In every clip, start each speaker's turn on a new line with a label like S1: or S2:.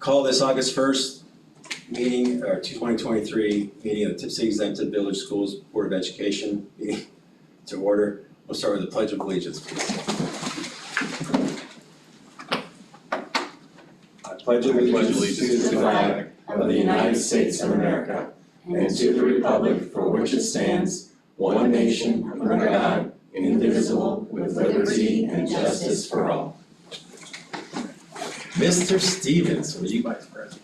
S1: Call this August 1st meeting, or 2023 meeting of the Tipp City Exempted Village Schools Board of Education meeting to order. We'll start with the Pledge of Allegiance, please. I pledge allegiance to the flag of the United States of America and to the republic for which it stands, one nation under God, indivisible, with liberty and justice for all. Mr. Stevens, will you, Vice President?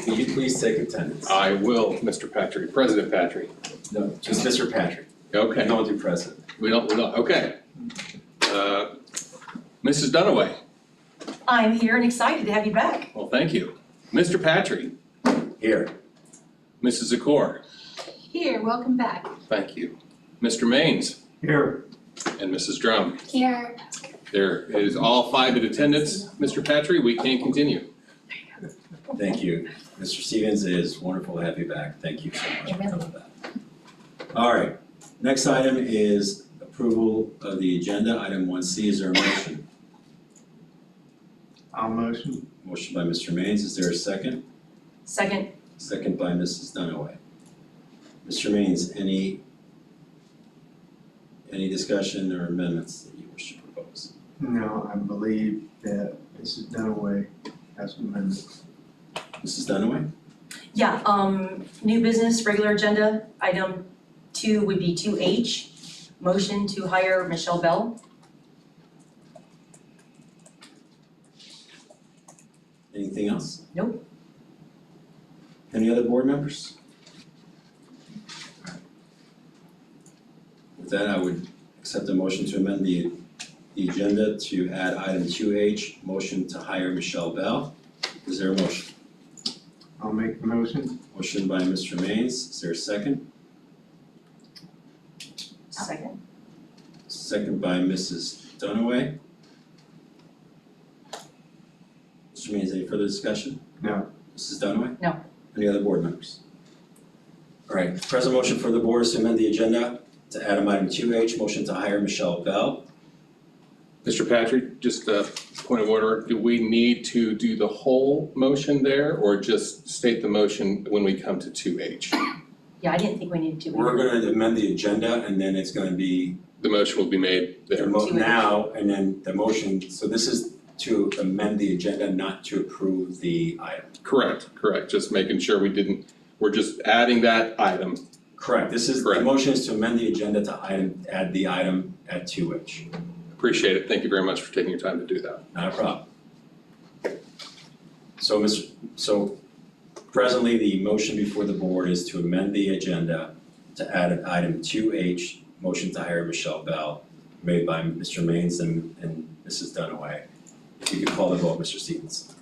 S1: Will you please take attendance?
S2: I will, Mr. Patrick. President Patrick.
S1: No, just Mr. Patrick.
S2: Okay.
S1: Don't do President.
S2: We don't, okay. Mrs. Dunaway.
S3: I'm here and excited to have you back.
S2: Well, thank you. Mr. Patrick.
S1: Here.
S2: Mrs. Zakor.
S4: Here, welcome back.
S2: Thank you. Mr. Maines.
S1: Here.
S2: And Mrs. Drum.
S4: Here.
S2: There is all five in attendance. Mr. Patrick, we can continue.
S1: Thank you. Mr. Stevens, it is wonderful to have you back. Thank you so much for that. All right, next item is approval of the agenda. Item 1C, is there a motion?
S5: I'll motion.
S1: Motion by Mr. Maines, is there a second?
S3: Second.
S1: Second by Mrs. Dunaway. Mr. Maines, any discussion or amendments that you wish to propose?
S5: No, I believe that Mrs. Dunaway has an amendment.
S1: Mrs. Dunaway?
S3: Yeah, new business, regular agenda. Item 2 would be 2H, motion to hire Michelle Bell.
S1: Anything else?
S3: Nope.
S1: Any other board members? With that, I would accept a motion to amend the agenda to add item 2H, motion to hire Michelle Bell. Is there a motion?
S5: I'll make the motion.
S1: Motion by Mr. Maines, is there a second?
S3: Second.
S1: Second by Mrs. Dunaway. Mr. Maines, any further discussion?
S5: No.
S1: Mrs. Dunaway?
S3: No.
S1: Any other board members? All right, present motion for the board is to amend the agenda to add item 2H, motion to hire Michelle Bell.
S2: Mr. Patrick, just a point of order. Do we need to do the whole motion there or just state the motion when we come to 2H?
S3: Yeah, I didn't think we needed to.
S1: We're going to amend the agenda and then it's going to be
S2: The motion will be made there.
S1: now and then the motion. So this is to amend the agenda, not to approve the item.
S2: Correct. Just making sure we're just adding that item.
S1: Correct. This is, the
S2: Correct.
S1: motion is to amend the agenda to add the item at 2H.
S2: Appreciate it. Thank you very much for taking your time to do that.
S1: Not a problem. So presently, the motion before the board is to amend the agenda to add item 2H, motion to hire Michelle Bell, made by Mr. Maines and Mrs. Dunaway. If you could call the vote, Mr. Stevens.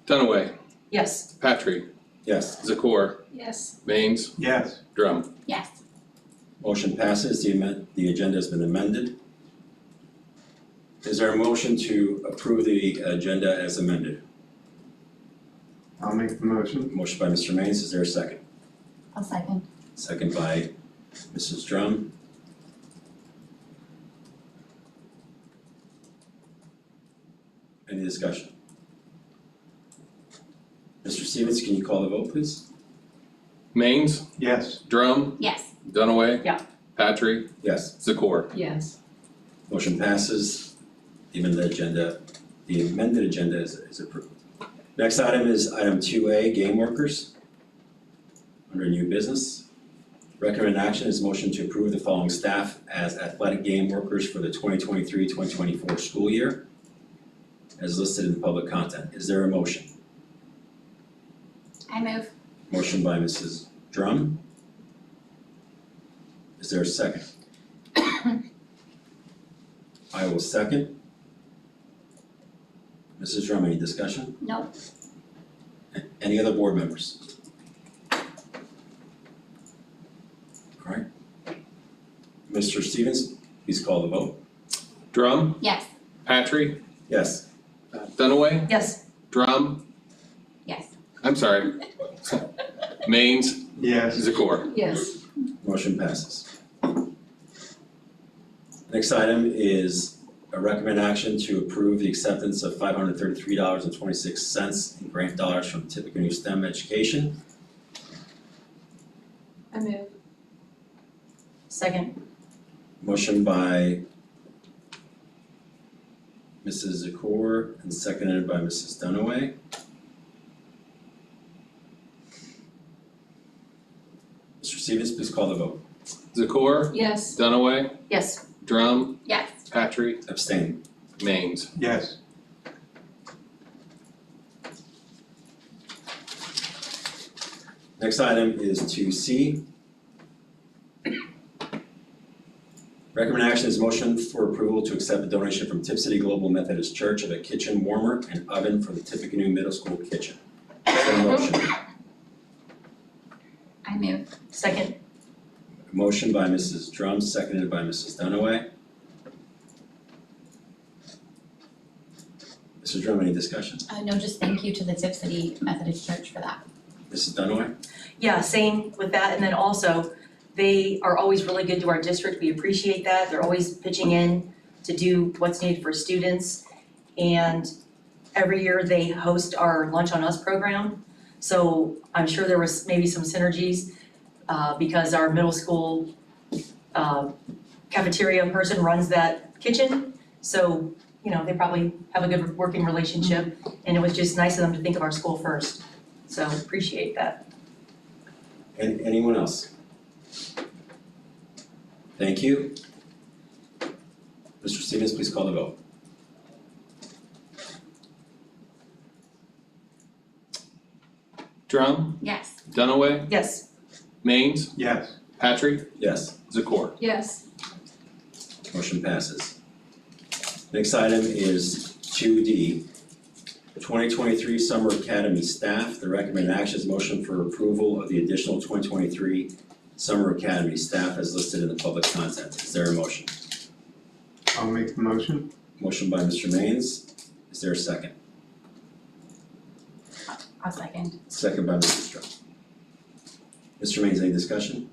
S2: Dunaway,
S3: Yes.
S2: Patrick,
S1: Yes,
S2: Zakor,
S4: Yes.
S2: Maines,
S5: Yes.
S2: Drum.
S4: Yes.
S1: motion passes. The agenda has been amended. Is there a motion to approve the agenda as amended?
S5: I'll make the motion.
S1: Motion by Mr. Maines, is there a second?
S4: I'll second.
S1: Second by Mrs. Drum. Any discussion? Mr. Stevens, can you call the vote, please?
S2: Maines,
S5: Yes.
S2: Drum,
S4: Yes.
S2: Dunaway.
S3: Yeah.
S2: Patrick,
S1: Yes.
S2: Zakor.
S3: Yes.
S1: Motion passes. The amended agenda is approved. Next item is item 2A, game workers. Under new business. Recommended action is motion to approve the following staff as athletic game workers for the 2023-2024 school year, as listed in the public content. Is there a motion?
S4: I move.
S1: Motion by Mrs. Drum. Is there a second? I will second. Mrs. Drum, any discussion?
S4: Nope.
S1: Any other board members? All right. Mr. Stevens, please call the vote.
S2: Drum,
S4: Yes.
S2: Patrick,
S1: Yes.
S2: Dunaway,
S3: Yes.
S2: Drum,
S4: Yes.
S2: I'm sorry. Maines,
S5: Yes.
S2: Zakor.
S3: Yes.
S1: Motion passes. Next item is a recommend action to approve the acceptance of $533.26 in grant dollars from Tippecanoe STEM Education.
S4: I move.
S3: Second.
S1: Motion by Mrs. Zakor and seconded by Mrs. Dunaway. Mr. Stevens, please call the vote.
S2: Zakor,
S4: Yes.
S2: Dunaway,
S3: Yes.
S2: Drum,
S4: Yes.
S2: Patrick,
S1: Abstain.
S2: Maines.
S5: Yes.
S1: Next item is 2C. Recommend action is motion for approval to accept a donation from Tip City Global Methodist Church of a kitchen warmer and oven for the Tippecanoe Middle School kitchen. Is there a motion?
S4: I move.
S3: Second.
S1: Motion by Mrs. Drum, seconded by Mrs. Dunaway. Mrs. Drum, any discussion?
S4: No, just thank you to the Tip City Methodist Church for that.
S1: Mrs. Dunaway?
S3: Yeah, same with that, and then also, they are always really good to our district, we appreciate that, they're always pitching in to do what's needed for students. And every year they host our Lunch on Us program, so I'm sure there was maybe some synergies, because our middle school cafeteria person runs that kitchen, so, you know, they probably have a good working relationship, and it was just nice of them to think of our school first, so appreciate that.
S1: Anyone else? Thank you. Mr. Stevens, please call the vote.
S2: Drum,
S4: Yes.
S2: Dunaway,
S3: Yes.
S2: Maines,
S5: Yes.
S2: Patrick,
S1: Yes.
S2: Zakor.
S4: Yes.
S1: Motion passes. Next item is 2D. 2023 Summer Academy staff. The recommended action is motion for approval of the additional 2023 Summer Academy staff as listed in the public content. Is there a motion?
S5: I'll make the motion.
S1: Motion by Mr. Maines. Is there a second?
S4: I'll second.
S1: Second by Mrs. Drum. Mr. Maines, any discussion?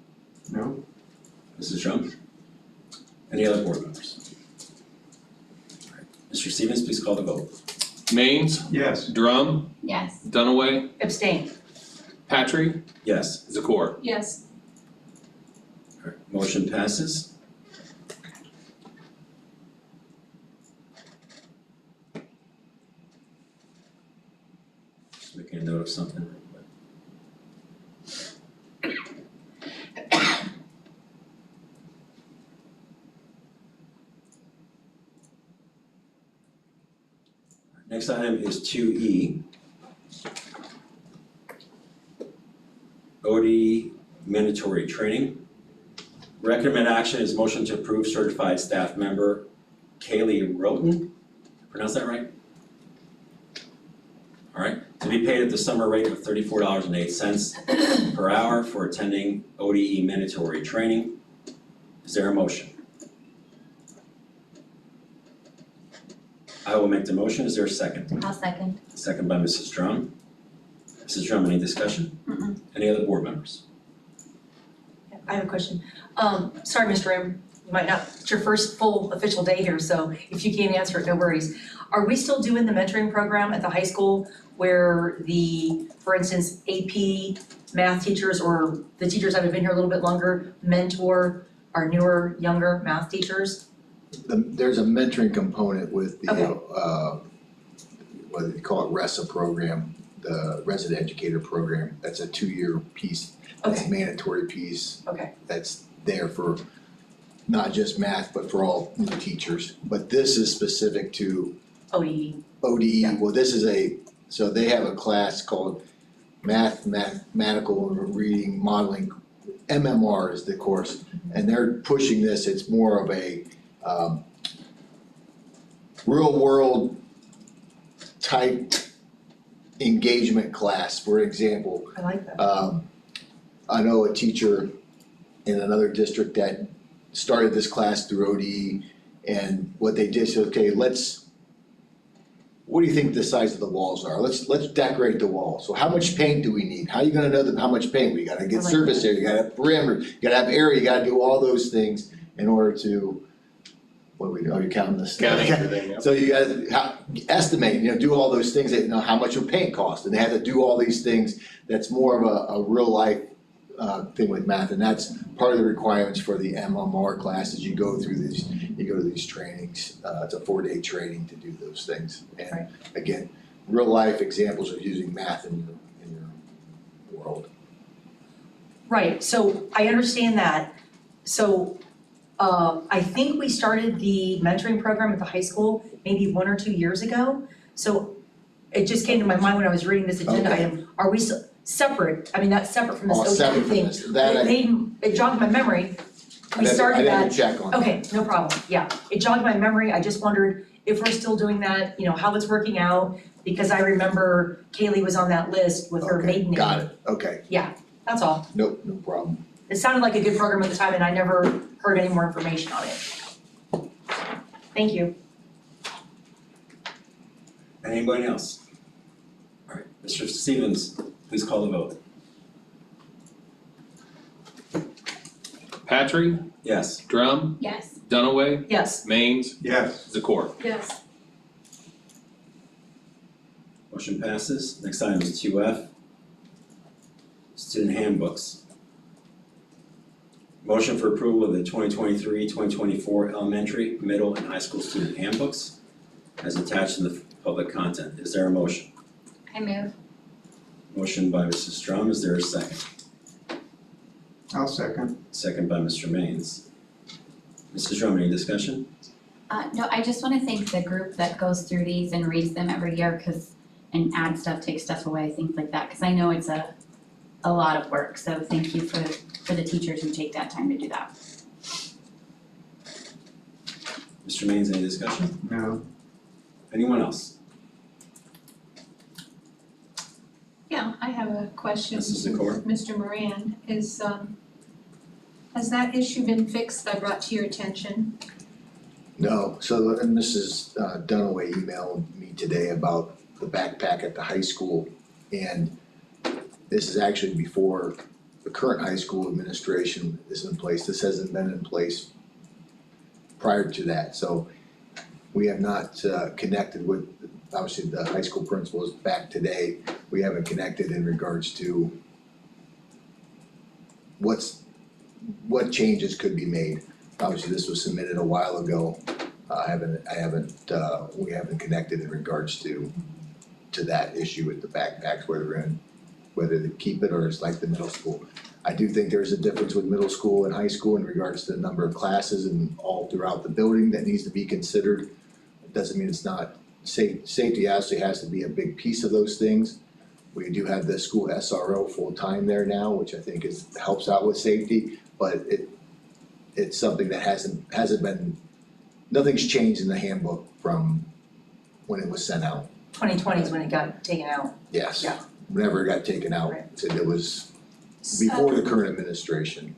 S5: No?
S1: Mrs. Drum? Any other board members? All right. Mr. Stevens, please call the vote.
S2: Maines,
S5: Yes.
S2: Drum,
S4: Yes.
S2: Dunaway,
S3: Abstain.
S2: Patrick,
S1: Yes.
S2: Zakor.
S4: Yes.
S1: All right. Motion passes. Just making a note of something. Next item is 2E. OD mandatory training. Recommend action is motion to approve certified staff member Kaylee Roten. Pronounce that right? All right, to be paid at the summer rate of $34.08 per hour for attending ODE mandatory training. Is there a motion? I will make the motion. Is there a second?
S4: I'll second.
S1: Second by Mrs. Drum. Mrs. Drum, any discussion?
S4: Mm-mm.
S1: Any other board members?
S3: I have a question. Sorry, Mr. M, you might not, it's your first full official day here, so if you can't answer it, no worries. Are we still doing the mentoring program at the high school where the, for instance, AP math teachers or the teachers that have been here a little bit longer mentor our newer, younger math teachers?
S6: There's a mentoring component with the,
S3: Okay.
S6: what do they call it, RESA program, the resident educator program. That's a 2-year piece, that's a
S3: Okay.
S6: mandatory piece.
S3: Okay.
S6: That's there for not just math, but for all new teachers. But this is specific to
S3: ODE.
S6: ODE.
S3: Yeah.
S6: Well, this is so they have a class called Mathematical Reading Modeling. MMR is the course, and they're pushing this. It's more of a real world type engagement class. For example,
S3: I like that.
S6: I know a teacher in another district that started this class through ODE, and what they did is, okay, what do you think the size of the walls are? Let's decorate the wall. So how much paint do we need? How are you gonna know how much paint? We gotta
S3: I
S6: get
S3: like
S6: surface area, you gotta have perimeter, you gotta have area, you gotta do all those things in order to what we, are you counting this?
S2: Counting everything, yeah.
S6: So you guys estimate, do all those things that, how much would paint cost, and they had to do all these things. That's more of a real life thing with math, and that's part of the requirements for the MMR classes. You go to these trainings. It's a 4-day training to do those things. And
S3: Right.
S6: again, real life examples of using math in your world.
S3: Right, so I understand that. So I think we started the mentoring program at the high school maybe 1 or 2 years ago. So it just came to my mind when I was reading this agenda
S6: Okay.
S3: item. Are we separate? I mean, that's separate from this
S6: Oh,
S3: OT
S6: separate from
S3: thing.
S6: this.
S3: But
S6: That
S3: it jogged my memory. We started
S6: I'd have
S3: that.
S6: to check on that.
S3: Okay, no problem, yeah. It jogged my memory. I just wondered if we're still doing that, how it's working out. Because I remember Kaylee was on that list with her
S6: Okay,
S3: maiden name.
S6: got it, okay,
S3: That's all.
S6: nope, no problem.
S3: It sounded like a good program at the time and I never heard any more information on it. Thank you.
S1: Anybody else? All right, Mr. Stevens, please call the vote.
S2: Patrick,
S1: Yes.
S2: Drum,
S4: Yes.
S2: Dunaway,
S3: Yes,
S2: Maines,
S5: Yes.
S2: Zakor.
S4: Yes.
S1: Motion passes. Next item is 2F. Student handbooks. Motion for approval of the 2023-2024 elementary, middle, and high school student handbooks as attached in the public content. Is there a motion?
S4: I move.
S1: Motion by Mrs. Strum. Is there a second?
S5: I'll second.
S1: Second by Mr. Maines. Mrs. Drum, any discussion?
S4: No, I just wanna thank the group that goes through these and reads them every year, and adds stuff, takes stuff away, things like that, cause I know it's a lot of work, so thank you for the teachers who take that time to do that.
S1: Mr. Maines, any discussion?
S5: No.
S1: Anyone else?
S7: Yeah, I have a question.
S1: Mrs. Zakor?
S7: Mr. Moran, has that issue been fixed that I brought to your attention?
S6: No, so, and Mrs. Dunaway emailed me today about the backpack at the high school, and this is actually before the current high school administration is in place. This hasn't been in place prior to that, so we have not connected with, obviously, the high school principal is back today. We haven't connected in regards to what changes could be made. Obviously, this was submitted a while ago. We haven't connected in regards to that issue with the backpacks, whether to keep it or it's like the middle school. I do think there's a difference with middle school and high school in regards to the number of classes and all throughout the building that needs to be considered. It doesn't mean it's not, safety actually has to be a big piece of those things. We do have the school SRO full-time there now, which I think helps out with safety, but it's something that hasn't been, nothing's changed in the handbook from when it was sent out.
S3: 2020 is when it got taken out.
S6: Yes.
S3: Yeah.
S6: Whenever it got taken out,
S3: Right.
S6: so it was before the current administration,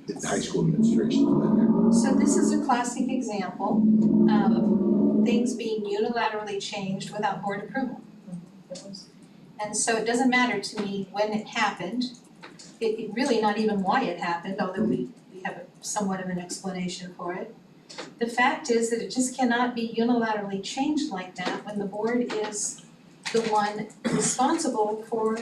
S6: the high school administration has been there.
S7: So this is a classic example of things being unilaterally changed without board approval. And so it doesn't matter to me when it happened, it really not even why it happened, although we have somewhat of an explanation for it. The fact is that it just cannot be unilaterally changed like that when the board is the one responsible for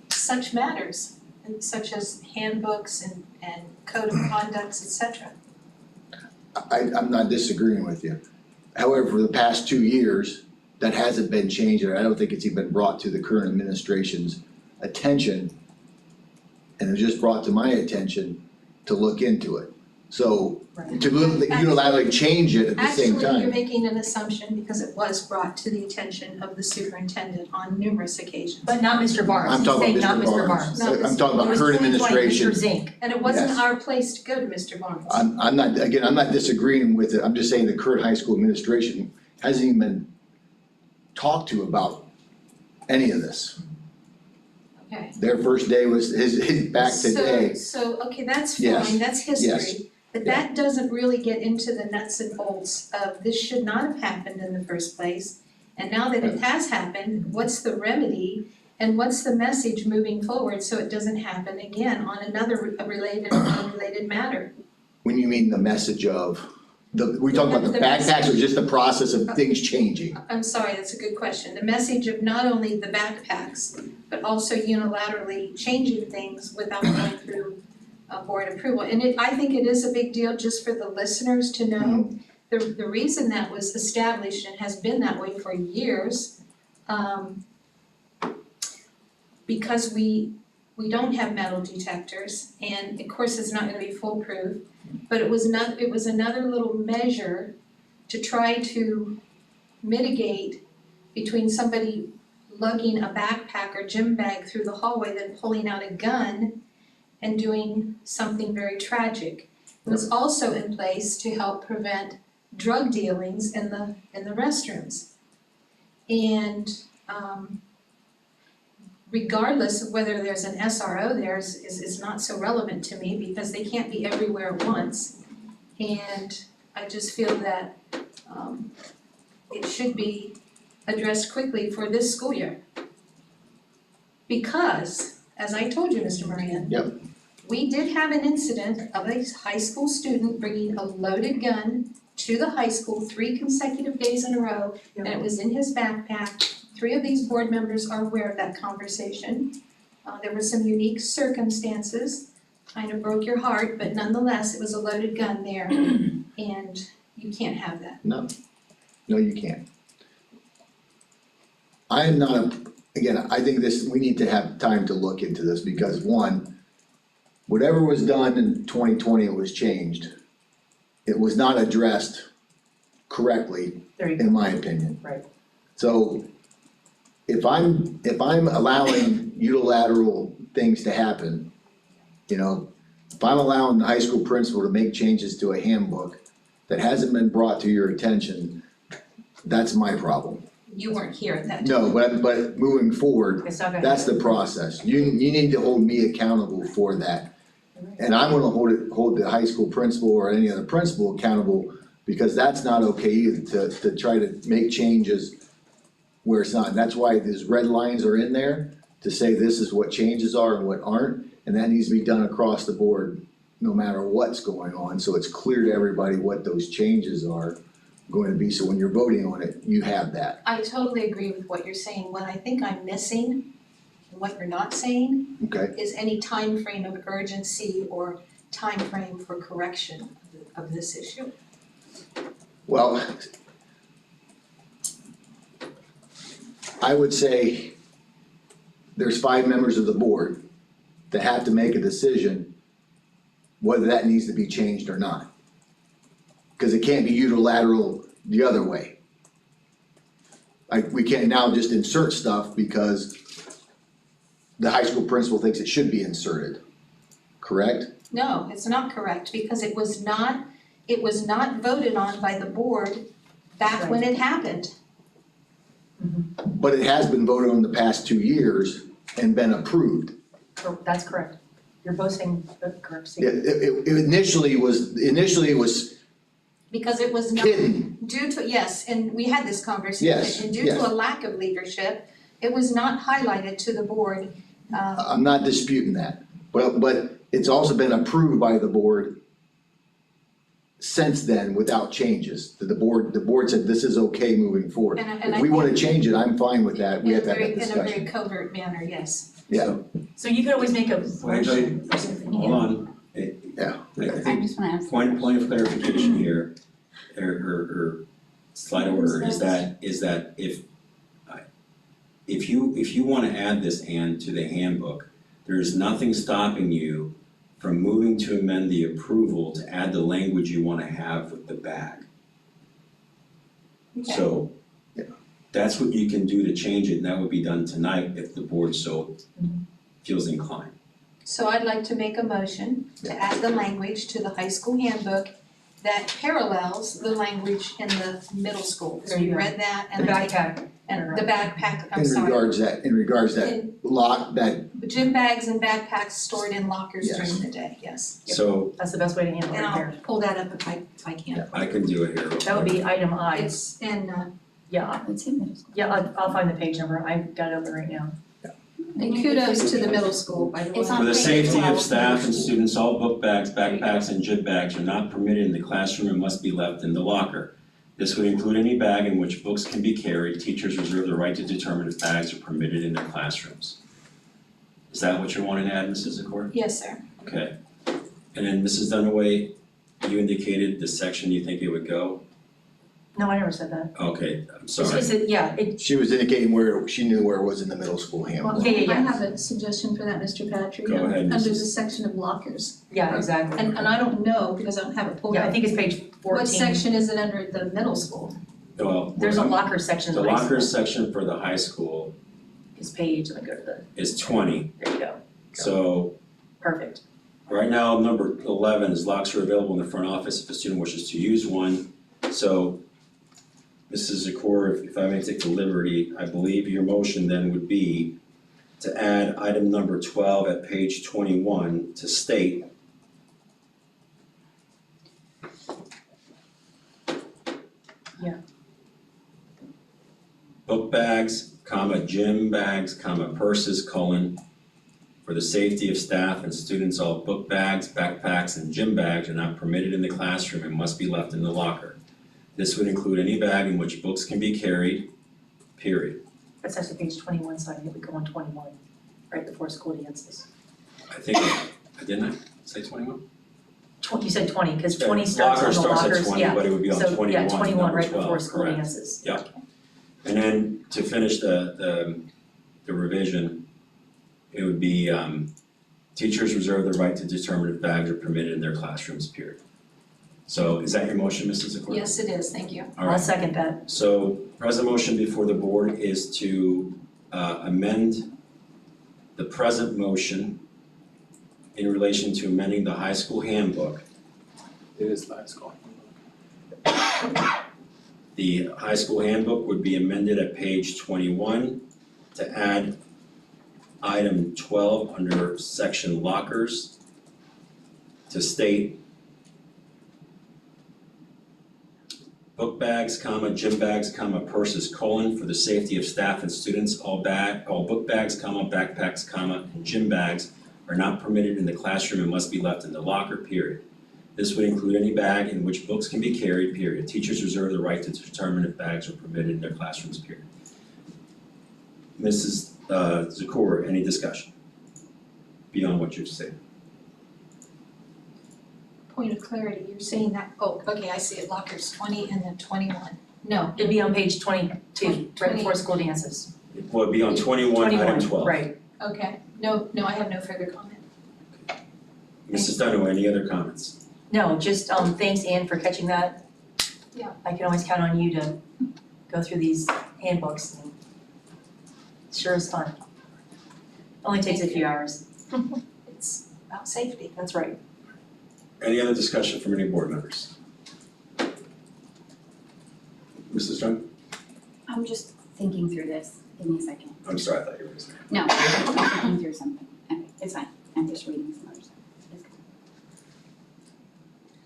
S7: such matters, and such as handbooks and code of conducts, et cetera.
S6: I'm not disagreeing with you. However, for the past 2 years, that hasn't been changed, or I don't think it's even been brought to the current administration's attention. And it was just brought to my attention to look into it. So
S3: Right.
S6: to unilaterally change it at the same
S7: Actually, you're
S6: time.
S7: making an assumption because it was brought to the attention of the superintendent on numerous occasions.
S3: But not Mr. Barnes.
S6: I'm talking
S3: He's saying
S6: about
S3: not
S6: Mr.
S3: Mr.
S6: Barnes.
S7: Not
S6: I'm talking
S3: It
S6: about
S3: was
S6: current
S3: 2020,
S6: administration.
S3: Mr. Zink.
S7: And it wasn't
S6: Yes.
S7: our place to go to Mr. Barnes.
S6: I'm not disagreeing with it, I'm just saying the current high school administration hasn't even been talked to about any of this.
S7: Okay.
S6: Their first day was his back today.
S7: So, okay, that's
S6: Yes.
S7: fine, that's
S6: Yes.
S7: history. But that doesn't really get into the nuts and bolts of this should not have happened in the first place. And now that it has happened, what's the remedy and what's the message moving forward so it doesn't happen again on another related matter?
S6: When you mean the message of, We talking about the
S7: The
S6: backpacks
S7: message.
S6: or just the process of things changing?
S7: I'm sorry, that's a good question. The message of not only the backpacks, but also unilaterally changing things without going through board approval. And I think it is a big deal just for the listeners to know. The reason that was established and has been that way for years, because we don't have metal detectors, and of course it's not gonna be foolproof, but it was another little measure to try to mitigate between somebody lugging a backpack or gym bag through the hallway than pulling out a gun and doing something very tragic. It was also in place to help prevent drug dealings in the restrooms. And regardless of whether there's an SRO there is not so relevant to me because they can't be everywhere at once. And I just feel that it should be addressed quickly for this school year. Because, as I told you, Mr. Moran.
S6: Yep.
S7: We did have an incident of a high school student bringing a loaded gun to the high school 3 consecutive days in a row, and it was in his backpack. 3 of these board members are aware of that conversation. There were some unique circumstances, kind of broke your heart, but nonetheless, it was a loaded gun there, and you can't have that.
S6: No, you can't. I am not, again, I think we need to have time to look into this because one, whatever was done in 2020, it was changed. It was not addressed correctly,
S3: There you go.
S6: in my opinion.
S3: Right.
S6: So if I'm allowing unilateral things to happen, if I'm allowing the high school principal to make changes to a handbook that hasn't been brought to your attention, that's my problem.
S7: You weren't here at that time.
S6: No, but moving forward,
S3: It's not gonna
S6: that's the
S3: happen.
S6: process. You need to hold me accountable for that. And I'm gonna hold the high school principal or any other principal accountable because that's not okay either to try to make changes where it's not. And that's why these red lines are in there to say this is what changes are and what aren't. And that needs to be done across the board, no matter what's going on. So it's clear to everybody what those changes are going to be. So when you're voting on it, you have that.
S7: I totally agree with what you're saying. What I think I'm missing, and what you're not saying,
S6: Okay?
S7: is any time frame of urgency or time frame for correction of this issue.
S6: Well, I would say there's 5 members of the board that have to make a decision whether that needs to be changed or not. Cause it can't be unilateral the other way. We can't now just insert stuff because the high school principal thinks it should be inserted, correct?
S7: No, it's not correct, because it was not voted on by the board back when it happened.
S6: But it has been voted on the past 2 years and been approved.
S3: That's correct. You're both saying the correct
S6: It,
S3: statement.
S6: it initially was
S7: Because it was not
S6: hidden.
S7: due to, yes, and we had this conversation.
S6: Yes,
S7: And due
S6: yes.
S7: to a lack of leadership, it was not highlighted to the board.
S6: I'm not disputing that, but it's also been approved by the board since then without changes. The board said this is okay moving forward.
S7: And I
S6: If we wanna
S7: think-
S6: change it, I'm fine with that, we have to have that
S7: In a
S6: discussion.
S7: very covert manner, yes.
S6: Yeah,
S3: So you could always make a
S1: Wait,
S3: motion.
S1: Hold on.
S6: Yeah.
S1: I
S4: I
S1: think
S4: just wanna ask.
S1: point of clarification here, or slide order, is that if you wanna add this and to the handbook, there's nothing stopping you from moving to amend the approval to add the language you wanna have with the bag.
S7: Okay.
S1: So, that's what you can do to change it, and that would be done tonight if the board so feels inclined.
S7: So I'd like to make a motion to add the language to the high school handbook that parallels the language in the middle school. So
S3: There you
S7: we
S3: go.
S7: read that
S3: The
S7: and
S3: backpack.
S7: and the backpack, I'm
S6: in
S7: sorry.
S6: regards that lock, that,
S7: Gym bags and backpacks stored in lockers
S6: Yes.
S7: during the day, yes.
S1: So,
S3: That's the best way to handle it
S7: And
S3: right
S7: I'll
S3: there.
S7: pull that up if I can.
S1: I can do it here real
S3: That would
S1: quick.
S3: be item I.
S7: It's in
S3: Yeah,
S4: It's in middle school.
S3: yeah, I'll find the page number. I've got it open right now.
S7: And kudos to the middle school, by the way.
S4: It's on
S1: For the
S4: page
S1: safety of
S4: 12.
S1: staff and students, all book bags, backpacks, and gym bags are not permitted in the classroom and must be left in the locker. This would include any bag in which books can be carried. Teachers reserve the right to determine if bags are permitted in their classrooms. Is that what you're wanting to add, Mrs. Zakor?
S7: Yes, sir.
S1: Okay. And then Mrs. Dunaway, you indicated the section you think it would go?
S3: No, I never said that.
S1: Okay, I'm sorry.
S3: Is it, yeah,
S6: She was indicating where, she knew where it was in the middle school handbook.
S3: Yeah, yeah, yeah.
S8: I have a suggestion for that, Mr. Patrick.
S1: Go ahead,
S8: Under the
S1: Mrs.
S8: section of lockers.
S3: yeah, exactly.
S8: And I don't know, because I don't have it pulled
S3: Yeah, I
S8: up.
S3: think it's page 14.
S8: What section is it under the middle school?
S1: Well,
S3: There's a locker section
S1: the
S3: in the high
S1: locker
S3: school.
S1: section for the high school
S3: Is page, let me go to the,
S1: is 20.
S3: there you go,
S1: So
S3: perfect.
S1: right now, number 11 is locks are available in the front office if a student wishes to use one. So Mrs. Zakor, if I may take the liberty, I believe your motion then would be to add item number 12 at page 21 to state book bags, comma, gym bags, comma, purses, colon, for the safety of staff and students, all book bags, backpacks, and gym bags are not permitted in the classroom and must be left in the locker. This would include any bag in which books can be carried, period.
S3: That's actually page 21, so I think we go on 21, right before school dances.
S1: I think, didn't I say 21?
S3: You said 20, because 20 starts on
S1: Locker
S3: the
S1: starts
S3: lockers,
S1: at 20,
S3: yeah.
S1: but it would be on
S3: So,
S1: 21,
S3: yeah, 21
S1: number
S3: right
S1: 12,
S3: before school
S1: correct.
S3: dances.
S1: And then to finish the revision, it would be, teachers reserve the right to determine if bags are permitted in their classrooms, period. So is that your motion, Mrs. Zakor?
S7: Yes, it is, thank you.
S1: All
S3: I'll
S1: right,
S3: second that.
S1: so present motion before the board is to amend the present motion in relation to amending the high school handbook.
S2: It is the high school.
S1: The high school handbook would be amended at page 21 to add item 12 under section lockers to state book bags, comma, gym bags, comma, purses, colon, for the safety of staff and students, all book bags, comma, backpacks, comma, and gym bags are not permitted in the classroom and must be left in the locker, period. This would include any bag in which books can be carried, period. Teachers reserve the right to determine if bags are permitted in their classrooms, period. Mrs. Zakor, any discussion beyond what you've said?
S7: Point of clarity, you're saying that, oh, okay, I see it, lockers 20 and then 21. No,
S3: It'd be on page 22, right
S7: 20.
S3: before school dances.
S1: Well, it'd be on 21, item 12.
S3: Right.
S7: okay, no, I have no further comment.
S1: Mrs. Dunaway, any other comments?
S3: No, just thanks, Anne, for catching that.
S7: Yeah.
S3: I can always count on you to go through these handbooks. And it sure is fun. Only takes a few hours.
S7: It's about safety.
S3: That's right.
S1: Any other discussion from any board members? Mrs. Strong?
S4: I'm just thinking through this, give me a second.
S1: I'm sorry, I thought you were gonna say.
S4: No, I'm thinking through something, okay, it's fine, I'm just reading some other stuff. It's good.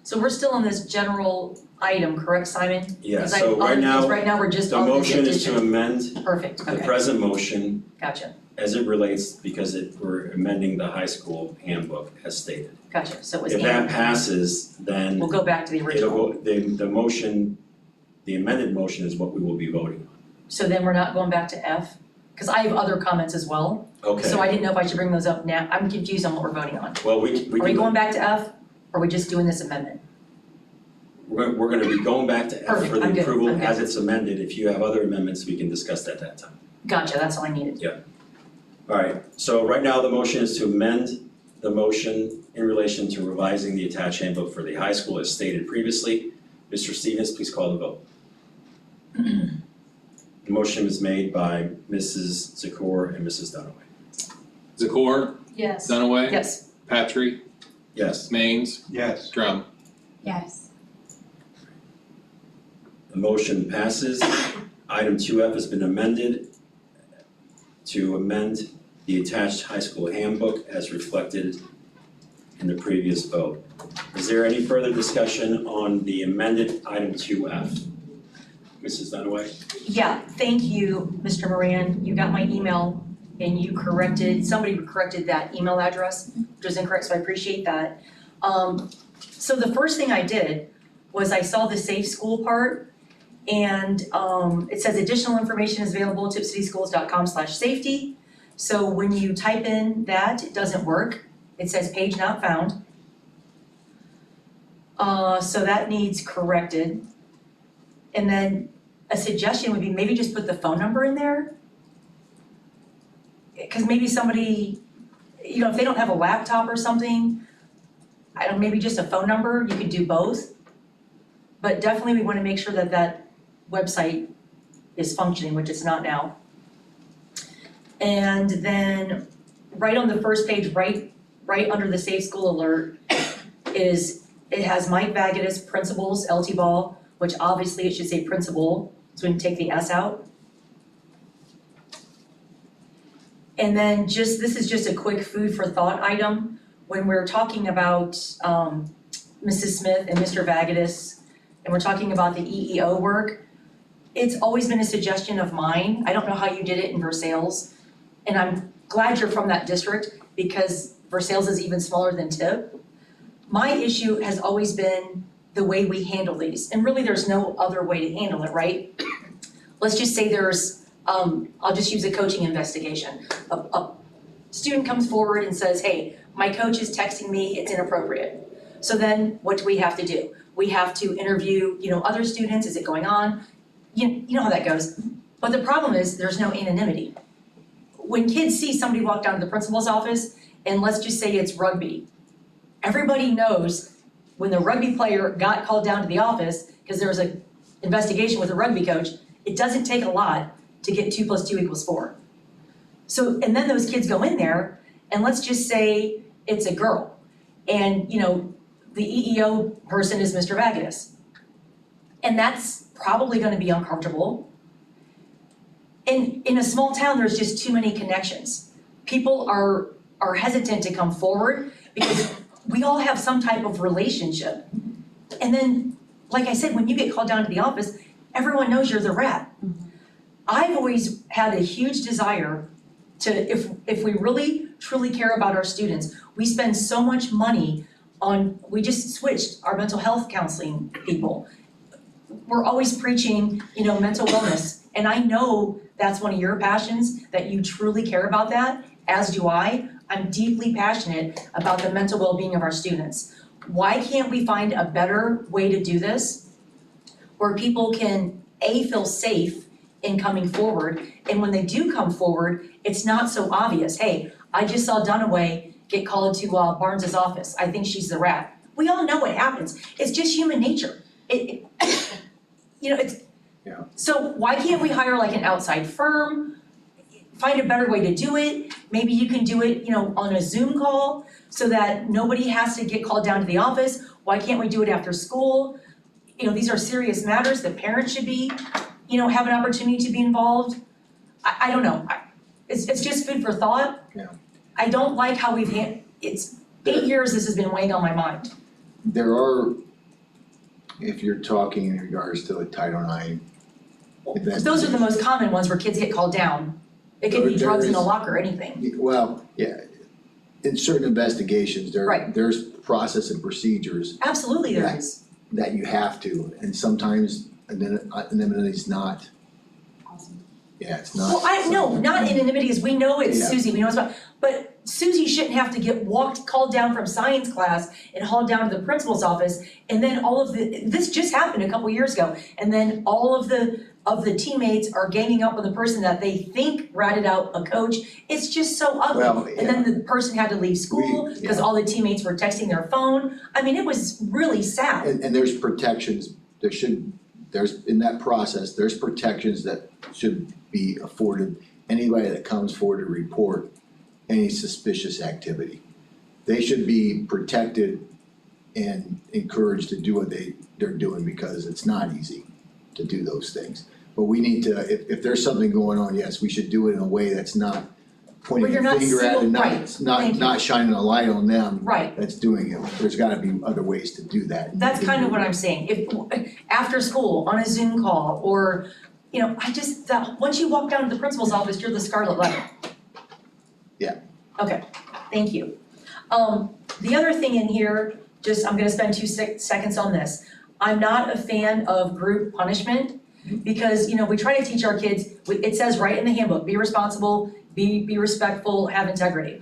S3: So we're still on this general item, correct, Simon?
S1: Yeah,
S3: 'Cause
S1: so right now,
S3: right now, we're just
S1: the
S3: on this
S1: motion is to
S3: addition.
S1: amend
S3: Perfect,
S1: the
S3: okay,
S1: present motion
S3: gotcha,
S1: as it relates, because we're amending the high school handbook as stated.
S3: gotcha, so it was
S1: If that
S3: Anne.
S1: passes, then
S3: We'll go back to the
S1: it'll
S3: original.
S1: go, the motion, the amended motion is what we will be voting
S3: So then we're not going back to F? Because I have other comments as well,
S1: on. Okay,
S3: so I didn't know if I should bring those up now. I'm confused on what we're voting on.
S1: well, we
S3: Are we
S1: can,
S3: going back to F, or are we just doing this amendment?
S1: we're gonna be going back to F
S3: Perfect,
S1: for the
S3: I'm good,
S1: approval
S3: I'm good.
S1: as it's amended. If you have other amendments, we can discuss that time.
S3: Gotcha, that's all I needed.
S1: Alright, so right now the motion is to amend the motion in relation to revising the attached handbook for the high school as stated previously. Mr. Stevens, please call the vote. The motion is made by Mrs. Zakor and Mrs. Dunaway.
S2: Zakor,
S7: Yes.
S2: Dunaway,
S3: Yes,
S2: Patrick,
S1: Yes,
S2: Maines,
S5: Yes.
S2: Drum.
S4: Yes,
S1: the motion passes. Item 2F has been amended to amend the attached high school handbook as reflected in the previous vote. Is there any further discussion on the amended item 2F? Mrs. Dunaway?
S3: yeah, thank you, Mr. Moran. You got my email and you somebody corrected that email address, which was incorrect, so I appreciate that. So the first thing I did was I saw the safe school part, and it says additional information is available at tippcityschools.com/safety. So when you type in that, it doesn't work. It says page not found. So that needs corrected. And then a suggestion would be maybe just put the phone number in there. Cause maybe somebody, if they don't have a laptop or something, maybe just a phone number, you could do both. But definitely we wanna make sure that that website is functioning, which it's not now. And then right on the first page, right under the Safe School Alert it has Mike Vagatus, principals, LT Ball, which obviously it should say principal, so we can take the S out. And then this is just a quick food for thought item. When we're talking about Mrs. Smith and Mr. Vagatus, and we're talking about the EEO work, it's always been a suggestion of mine. I don't know how you did it in Versailles, and I'm glad you're from that district because Versailles is even smaller than Tipp. My issue has always been the way we handle these, and really there's no other way to handle it, right? Let's just say there's, I'll just use a coaching investigation. A student comes forward and says, hey, my coach is texting me, it's inappropriate. So then what do we have to do? We have to interview, other students, is it going on? You know how that goes. But the problem is there's no anonymity. When kids see somebody walk down to the principal's office, and let's just say it's rugby, everybody knows when the rugby player got called down to the office because there was an investigation with a rugby coach, it doesn't take a lot to get 2 + 2 = 4. So, and then those kids go in there, and let's just say it's a girl, and the EEO person is Mr. Vagatus. And that's probably gonna be uncomfortable. And in a small town, there's just too many connections. People are hesitant to come forward because we all have some type of relationship. And then, like I said, when you get called down to the office, everyone knows you're the rat. I've always had a huge desire to, if we really truly care about our students, we spend so much money we just switched our mental health counseling people. We're always preaching, mental wellness. And I know that's one of your passions, that you truly care about that, as do I. I'm deeply passionate about the mental well-being of our students. Why can't we find a better way to do this? Where people can, feel safe in coming forward, and when they do come forward, it's not so obvious. Hey, I just saw Dunaway get called to Barnes's office. I think she's the rat. We all know what happens. It's just human nature. It's.
S2: Yeah.
S3: So why can't we hire like an outside firm? Find a better way to do it. Maybe you can do it, on a Zoom call so that nobody has to get called down to the office. Why can't we do it after school? These are serious matters that parents should be, have an opportunity to be involved. I don't know. It's just food for thought.
S6: Yeah.
S3: I don't like how it's 8 years this has been weighing on my mind.
S6: There are, if you're talking in regards to like Title IX,
S3: Those are the most common ones where kids get called down. It could be
S6: There
S3: drugs in a
S6: is-
S3: locker, anything.
S6: well, yeah, in certain investigations,
S3: Right.
S6: there's process and procedures
S3: Absolutely there
S6: Yeah.
S3: is.
S6: that you have to, and sometimes anonymity is not. Yeah, it's not.
S3: Well, not anonymity, as we know it's
S6: Yeah.
S3: Susie, we know it's about, but Susie shouldn't have to get called down from science class and hauled down to the principal's office, and then this just happened a couple years ago, and then all of the teammates are ganging up on the person that they think ratted out a coach. It's just so ugly.
S6: Well,
S3: And then the person had to leave school because all the teammates were texting their phone. I mean, it was really sad.
S6: And there's protections, there's, in that process, there's protections that should be afforded anybody that comes forward to report any suspicious activity. They should be protected and encouraged to do what they're doing because it's not easy to do those things. But we need to, if there's something going on, yes, we should do it in a way that's not pointing
S3: Where
S6: a
S3: you're not
S6: finger at and
S3: right. Thank you.
S6: not shining a light on them.
S3: Right.
S6: That's doing it. There's gotta be other ways to do that.
S3: That's kind of what I'm saying. If, after school, on a Zoom call, or, once you walk down to the principal's office, you're the scarlet letter. Thank you. The other thing in here, I'm gonna spend 2 seconds on this. I'm not a fan of group punishment because, we try to teach our kids, it says right in the handbook, be responsible, be respectful, have integrity.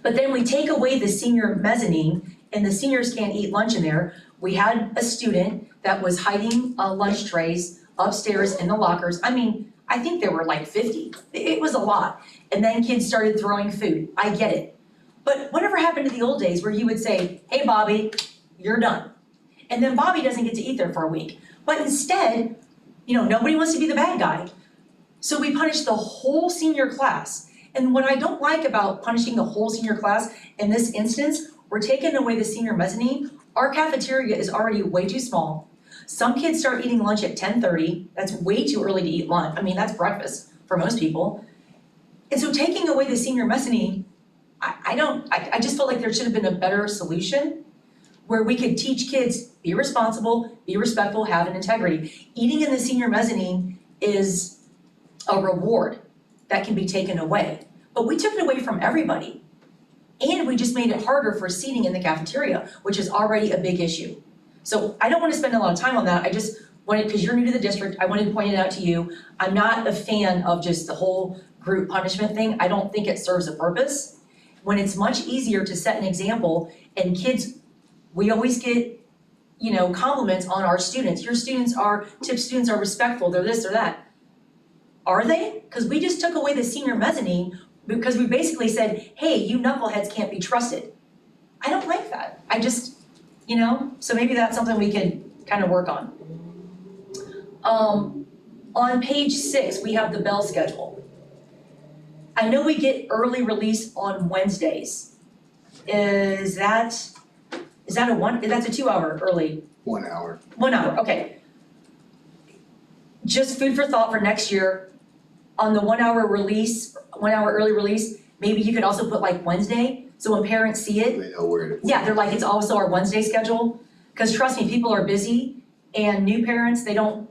S3: But then we take away the senior mezzanine and the seniors can't eat lunch in there. We had a student that was hiding lunch trays upstairs in the lockers. I think there were like 50. It was a lot. And then kids started throwing food. I get it. But whatever happened to the old days where you would say, hey, Bobby, you're done. And then Bobby doesn't get to eat there for a week. But instead, nobody wants to be the bad guy. So we punish the whole senior class. And what I don't like about punishing the whole senior class in this instance, we're taking away the senior mezzanine. Our cafeteria is already way too small. Some kids start eating lunch at 10:30. That's way too early to eat lunch. That's breakfast for most people. And so taking away the senior mezzanine, I just felt like there should have been a better solution where we could teach kids, be responsible, be respectful, have an integrity. Eating in the senior mezzanine is a reward that can be taken away. But we took it away from everybody. And we just made it harder for seating in the cafeteria, which is already a big issue. So I don't want to spend a lot of time on that. I just wanted, because you're new to the district, I wanted to point it out to you. I'm not a fan of just the whole group punishment thing. I don't think it serves a purpose. When it's much easier to set an example and kids, we always get, compliments on our students. Your students are, Tipp students are respectful, they're this or that. Are they? Because we just took away the senior mezzanine because we basically said, hey, you knuckleheads can't be trusted. I don't like that. So maybe that's something we could kind of work on. On page 6, we have the bell schedule. I know we get early release on Wednesdays. Is that that's a 2-hour early?
S6: 1 hour.
S3: 1 hour, okay. Just food for thought for next year. On the 1 hour release, 1 hour early release, maybe you could also put like Wednesday, so when parents see it,
S6: They know where to.
S3: yeah, they're like, it's also our Wednesday schedule. Cause trust me, people are busy and new parents, they don't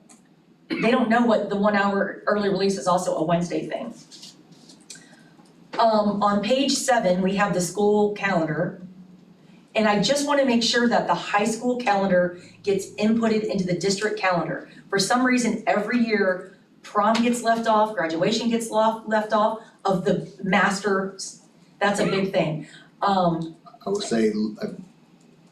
S3: know what the 1 hour early release is also a Wednesday thing. On page 7, we have the school calendar. And I just wanna make sure that the high school calendar gets inputted into the district calendar. For some reason, every year, prom gets left off, graduation gets left off of the masters. That's a big thing.
S6: I will say,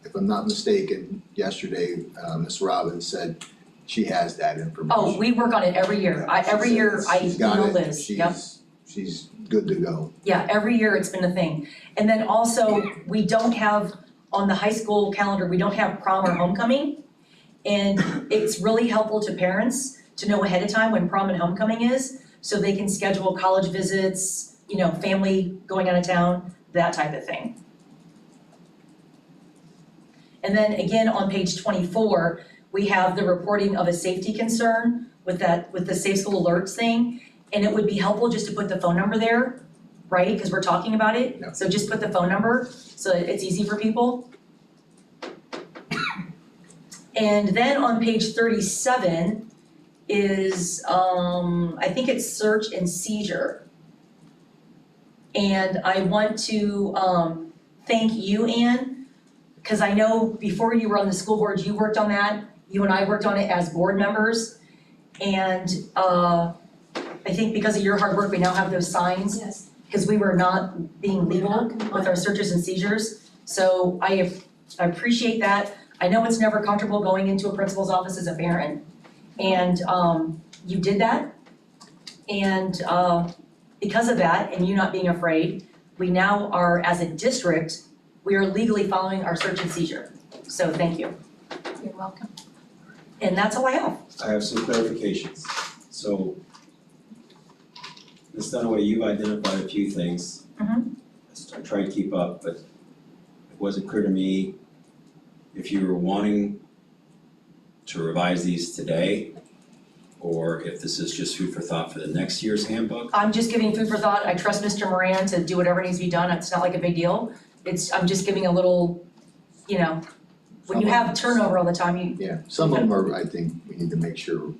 S6: if I'm not mistaken, yesterday, Ms. Robbins said she has that information.
S3: Oh, we work on it every year. Every year I
S6: She's got
S3: email
S6: it.
S3: Liz, yep.
S6: She's good to go.
S3: Yeah, every year it's been a thing. And then also, we don't have, on the high school calendar, we don't have prom or homecoming. And it's really helpful to parents to know ahead of time when prom and homecoming is, so they can schedule college visits, family going out of town, that type of thing. And then again, on page 24, we have the reporting of a safety concern with the Safe School Alerts thing. And it would be helpful just to put the phone number there, right? Because we're talking about it.
S6: Yeah.
S3: So just put the phone number so that it's easy for people. And then on page 37 is, I think it's search and seizure. And I want to thank you, Ann, because I know before you were on the school board, you worked on that. You and I worked on it as board members. And I think because of your hard work, we now have those signs.
S8: Yes.
S3: Because we were not being legal with our searches and seizures. So I appreciate that. I know it's never comfortable going into a principal's office as a parent. And you did that. And because of that, and you not being afraid, we now are, as a district, we are legally following our search and seizure. So thank you.
S8: You're welcome.
S3: And that's all I have.
S1: I have some clarifications. So, Ms. Dunaway, you've identified a few things.
S3: Mhm.
S1: I try to keep up, but it wasn't clear to me if you were wanting to revise these today, or if this is just food for thought for the next year's handbook.
S3: I'm just giving food for thought. I trust Mr. Moran to do whatever needs to be done. It's not like a big deal. I'm just giving a little, when you have turnover all the time, you,
S6: Yeah, some of them are, I think, we need to make sure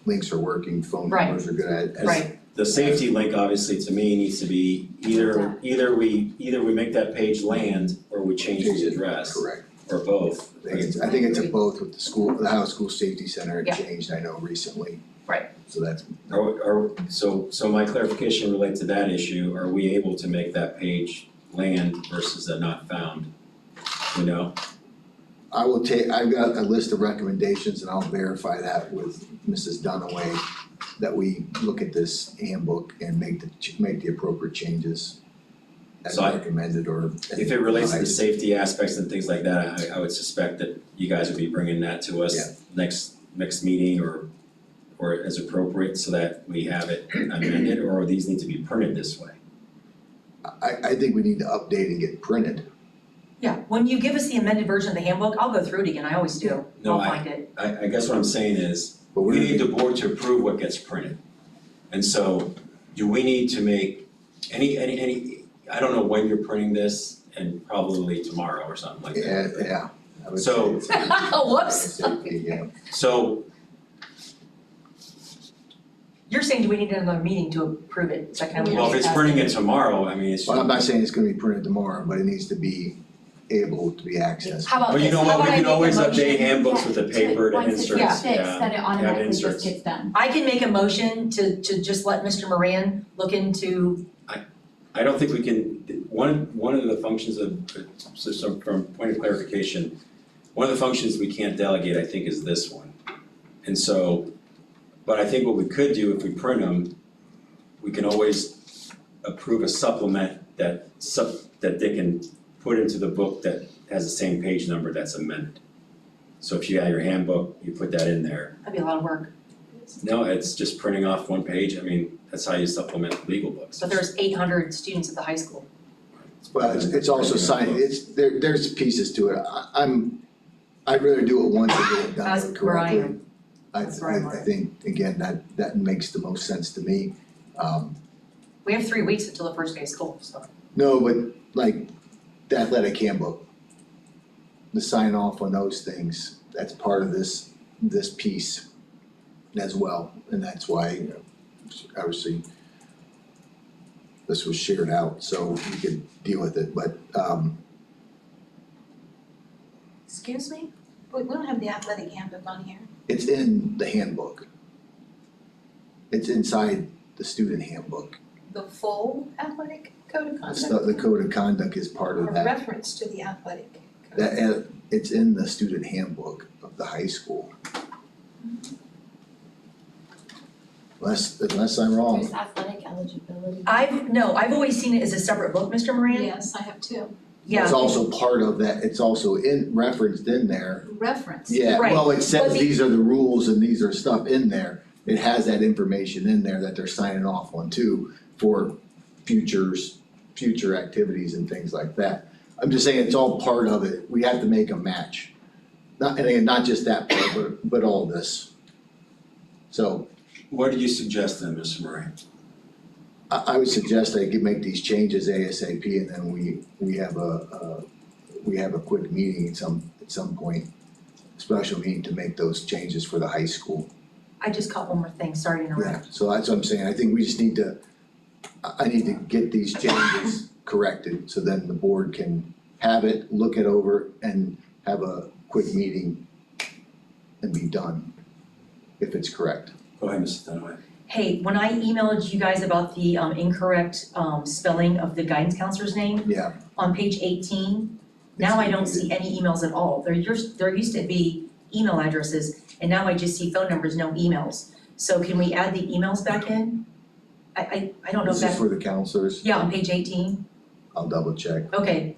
S6: links are working, phone
S3: Right.
S6: numbers are good. As
S3: Right.
S1: the safety link obviously to me needs to be either we make that page land or we change the address,
S6: Correct.
S1: or both.
S6: I think it's a both with the school, the Ohio School Safety Center
S3: Yeah.
S6: had changed, I know recently.
S3: Right.
S6: So that's,
S1: So my clarification related to that issue, are we able to make that page land versus a not found? You know,
S6: I've got a list of recommendations and I'll verify that with Mrs. Dunaway, that we look at this handbook and make the appropriate changes as
S1: So I-
S6: recommended or.
S1: if it relates to the
S6: advised.
S1: safety aspects and things like that, I would suspect that you guys would be bringing that to us next meeting or as appropriate, so that we have it amended, or these need to be printed this way.
S6: I think we need to update and get printed.
S3: Yeah, when you give us the amended version of the handbook, I'll go through it again, I always do.
S1: No,
S3: I'll find it.
S1: I guess what I'm saying is,
S6: But
S1: we
S6: we're,
S1: need the board to approve what gets printed. And so, do we need to make any, I don't know when you're printing this, and probably tomorrow or something like that.
S6: yeah, I would say
S1: So-
S6: it's.
S3: Whoops.
S6: Yeah.
S1: So,
S3: You're saying, do we need another meeting to approve it? Is that kind of what
S1: well, if
S3: you're
S1: it's
S3: asking?
S1: printing it tomorrow, I mean, it's.
S6: Well, I'm not saying it's gonna be printed tomorrow, but it needs to be able to be accessed.
S3: How about
S1: Well, you
S3: this?
S1: know
S3: How
S1: what, we
S3: about I
S1: can
S3: make a
S1: always
S3: motion?
S1: update handbooks with the paper to
S4: Once it's
S1: inserts,
S4: fixed,
S1: yeah,
S4: that it
S1: have
S4: automatically just
S1: inserts.
S4: gets done.
S3: I can make a motion to just let Mr. Moran look into,
S1: I don't think we can, one of the functions of, so from point of clarification, one of the functions we can't delegate, I think, is this one. And so, but I think what we could do, if we print them, we can always approve a supplement that they can put into the book that has the same page number that's amended. So if you have your handbook, you put that in there.
S3: that'd be a lot of work.
S1: No, it's just printing off one page, I mean, that's how you supplement legal books.
S3: But there's 800 students at the high school.
S6: Well, it's also signed, there's pieces to it. I'd rather do it once and get it
S3: That's
S6: done
S3: where I
S6: correctly.
S3: am.
S6: I
S3: That's where I'm at.
S6: think, again, that makes the most sense to me.
S3: We have 3 weeks until the first day of school, so.
S6: No, but like the athletic handbook, the sign off on those things, that's part of this piece as well. And that's why, obviously, this was shared out, so we could deal with it, but,
S3: Excuse me?
S7: We don't have the athletic handbook on here.
S6: it's in the handbook. It's inside the student handbook.
S7: The full athletic code of
S6: The
S7: conduct.
S6: code of conduct is part of
S7: A
S6: that.
S7: reference to the athletic code.
S6: That, it's in the student handbook of the high school. Unless I'm wrong.
S4: There's athletic eligibility.
S3: I've always seen it as a separate book, Mr. Moran.
S7: Yes, I have two.
S3: Yeah.
S6: It's also part of that, it's also referenced in there.
S7: Reference.
S6: Yeah,
S3: Right.
S6: well, it says
S3: But the-
S6: these are the rules and these are stuff in there. It has that information in there that they're signing off on too for future activities and things like that. I'm just saying it's all part of it. We have to make a match. Not, and again, not just that part, but all of this. So
S1: What did you suggest then, Mr. Moran?
S6: I would suggest they could make these changes ASAP and then we have a quick meeting at some point, special meeting to make those changes for the high school.
S3: I just caught one more thing, sorry to interrupt.
S6: Yeah, so that's what I'm saying, I think we just need to, I need to get these changes corrected, so then the board can have it, look it over, and have a quick meeting and be done, if it's correct.
S1: Go ahead, Mrs. Dunaway.
S3: Hey, when I emailed you guys about the incorrect spelling of the guidance counselor's name
S6: Yeah.
S3: on page 18, now I don't see any emails at all. There used to be email addresses, and now I just see phone numbers, no emails. So can we add the emails back in? I don't know if
S6: This is
S3: that,
S6: for the counselors,
S3: yeah, on page 18,
S6: I'll double check.
S3: okay.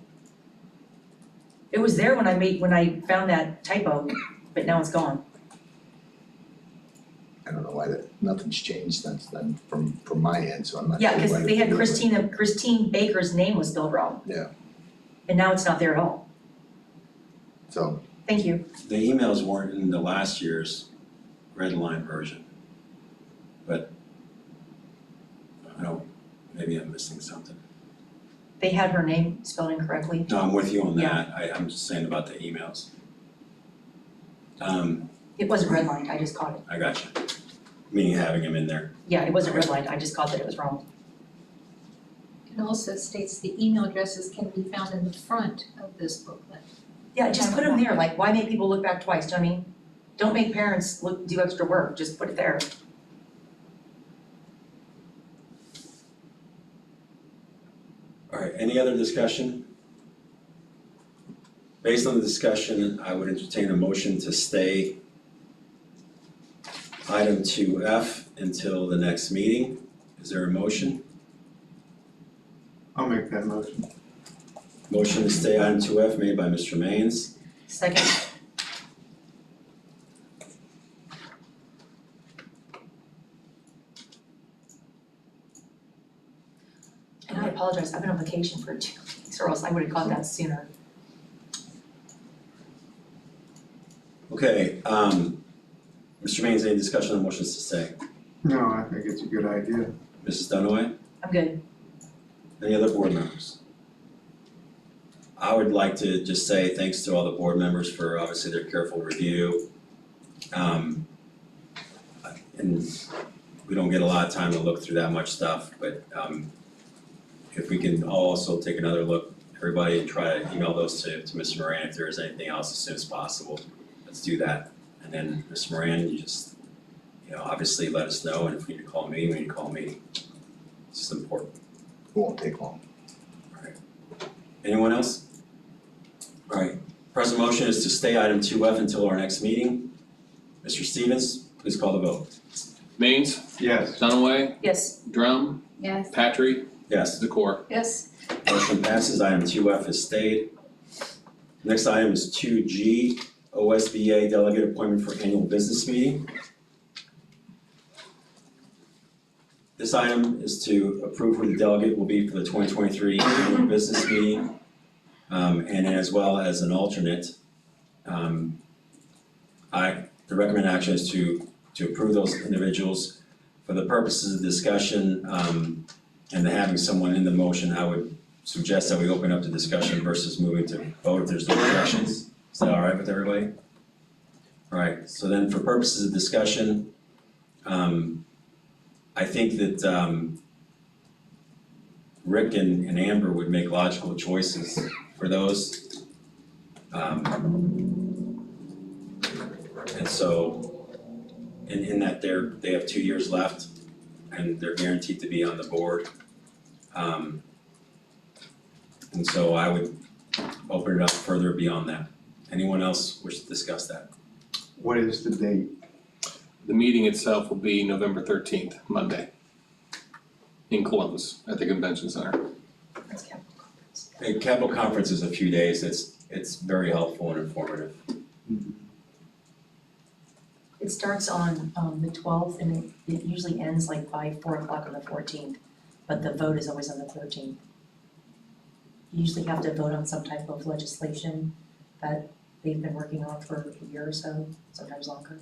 S3: It was there when I found that typo, but now it's gone.
S6: I don't know why nothing's changed since then from my end, so I'm not sure
S3: Yeah,
S6: why.
S3: because they had
S6: feel it.
S3: Christine Baker's name was spelled wrong.
S6: Yeah.
S3: And now it's not there at all.
S6: So,
S3: Thank you.
S1: The emails weren't in the last year's red line version. But I don't, maybe I'm missing something.
S3: They had her name spelled incorrectly.
S1: No, I'm with you on
S3: Yeah.
S1: that, I'm just saying about the emails.
S3: It wasn't redlined, I just caught it.
S1: I got you. meaning having him in there.
S3: Yeah, it wasn't redlined, I just caught that it was wrong.
S8: It also states the email addresses can be found in the front of this booklet.
S3: Yeah, just put them there, like, why make people look back twice, do you know what I mean? Don't make parents do extra work, just put it there.
S1: All right, any other discussion? Based on the discussion, I would entertain a motion to stay item 2F until the next meeting. Is there a motion?
S5: I'll make that motion.
S1: Motion to stay item 2F made by Mr. Maines,
S3: Second, and I apologize, I've been on vacation for 2 weeks, or else I would have caught that sooner.
S1: okay, Mr. Maines, any discussion on motions to stay?
S5: No, I think it's a good idea.
S1: Mrs. Dunaway?
S3: I'm good.
S1: Any other board members? I would like to just say thanks to all the board members for obviously their careful review. And we don't get a lot of time to look through that much stuff, but if we can all also take another look, everybody, and try to email those to Mr. Moran if there is anything else as soon as possible. Let's do that. And then Mr. Moran, you just, obviously let us know, and if we need to call a meeting, we need to call a meeting. It's just important.
S6: Won't take long.
S1: Anyone else? All right, present motion is to stay item 2F until our next meeting. Mr. Stevens, please call the vote.
S2: Maines,
S5: Yes.
S2: Dunaway,
S3: Yes,
S2: Drum,
S4: Yes,
S2: Patry,
S1: Yes,
S2: Zakor.
S8: Yes,
S1: motion passes, item 2F is stayed. Next item is 2G, OSBA delegate appointment for annual business meeting. This item is to approve who the delegate will be for the 2023 annual business meeting, and as well as an alternate. The recommended action is to approve those individuals. For the purposes of discussion, and having someone in the motion, I would suggest that we open up the discussion versus moving to vote if there's no objections. Is that all right with everybody? All right, so then for purposes of discussion, I think that Rick and Amber would make logical choices for those. And so, in that they have 2 years left, and they're guaranteed to be on the board. And so I would open it up further beyond that. Anyone else wish to discuss that?
S5: What is the date?
S2: The meeting itself will be November 13th, Monday, in Columbus at the Convention Center.
S3: that's capital conference.
S1: A capital conference is a few days, it's very helpful and informative.
S3: It starts on the 12th and it usually ends like by 4 o'clock on the 14th, but the vote is always on the 13th. You usually have to vote on some type of legislation that they've been working on for a year or so, sometimes longer.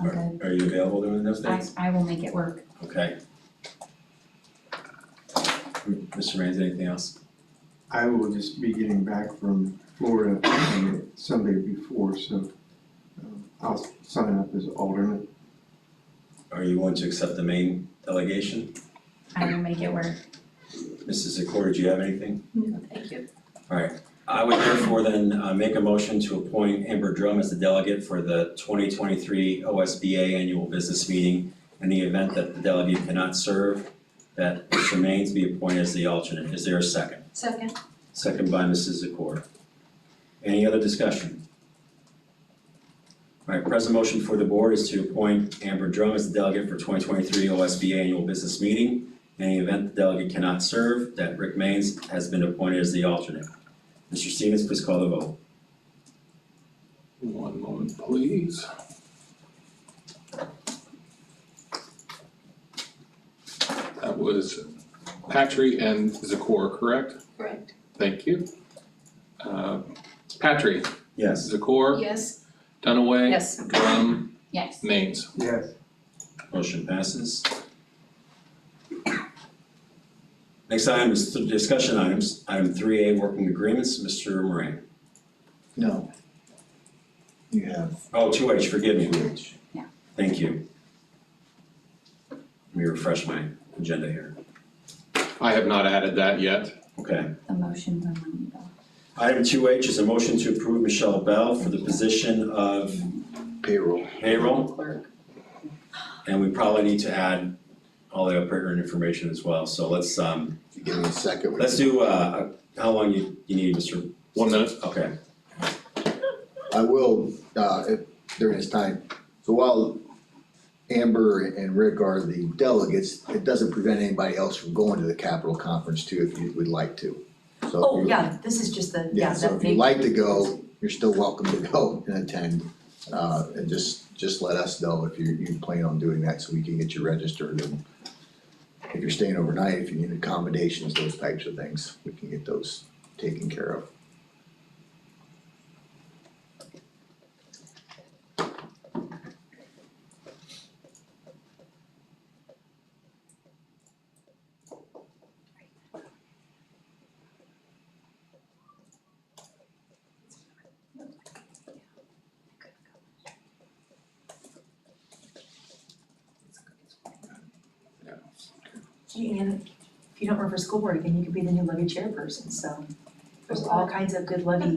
S4: I'm good.
S1: Are you available during those days?
S4: I will make it work.
S1: Okay. Mr. Raines, anything else?
S5: I will just be getting back from Florida on the Sunday before, so I'll sign up as alternate.
S1: Are you willing to accept the main delegation?
S4: I will make it work.
S1: Mrs. Zakor, do you have anything?
S3: No, thank you.
S1: All right, I would therefore then make a motion to appoint Amber Drum as the delegate for the 2023 OSBA annual business meeting. In the event that the delegate cannot serve, that Mr. Maines be appointed as the alternate. Is there a second?
S8: second,
S1: Second by Mrs. Zakor. Any other discussion? All right, present motion for the board is to appoint Amber Drum as the delegate for 2023 OSBA annual business meeting. In the event the delegate cannot serve, that Rick Maines has been appointed as the alternate. Mr. Stevens, please call the vote.
S2: One moment, please. That was Patry and Zakor, correct?
S8: correct,
S2: Thank you. Patry,
S1: Yes.
S2: Zakor,
S8: yes,
S2: Dunaway.
S3: Yes.
S2: Drum,
S4: Yes,
S2: Maines.
S5: Yes.
S1: Motion passes. Next item is discussion items. Item 3A, working agreements. Mr. Moran.
S6: No. You have
S1: Oh, 2H, forgive me.
S6: 2H.
S1: Thank you. Let me refresh my agenda here.
S2: I have not added that yet.
S1: Okay.
S4: The motions are on the.
S1: Item 2H is a motion to approve Michelle Bell for the position of
S6: Payroll.
S1: payroll.
S3: Clerk.
S1: And we probably need to add all the pertinent information as well. So let's
S6: Give me a second.
S1: do, how long you need, Mr.?
S2: 1 minute.
S1: Okay.
S6: I will, if during this time, so while Amber and Rick are the delegates, it doesn't prevent anybody else from going to the Capitol Conference too, if you would like to. So if
S3: Oh,
S6: you-
S3: yeah, this is just the, yeah,
S6: So
S3: that
S6: if you'd
S3: big,
S6: like to go, you're still welcome to go and attend. And just let us know if you plan on doing that so we can get you registered. And if you're staying overnight, if you need accommodations, those types of things, we can get those taken care of.
S3: and if you don't run for school board again, you could be the new levy chairperson, so there's all kinds of good levy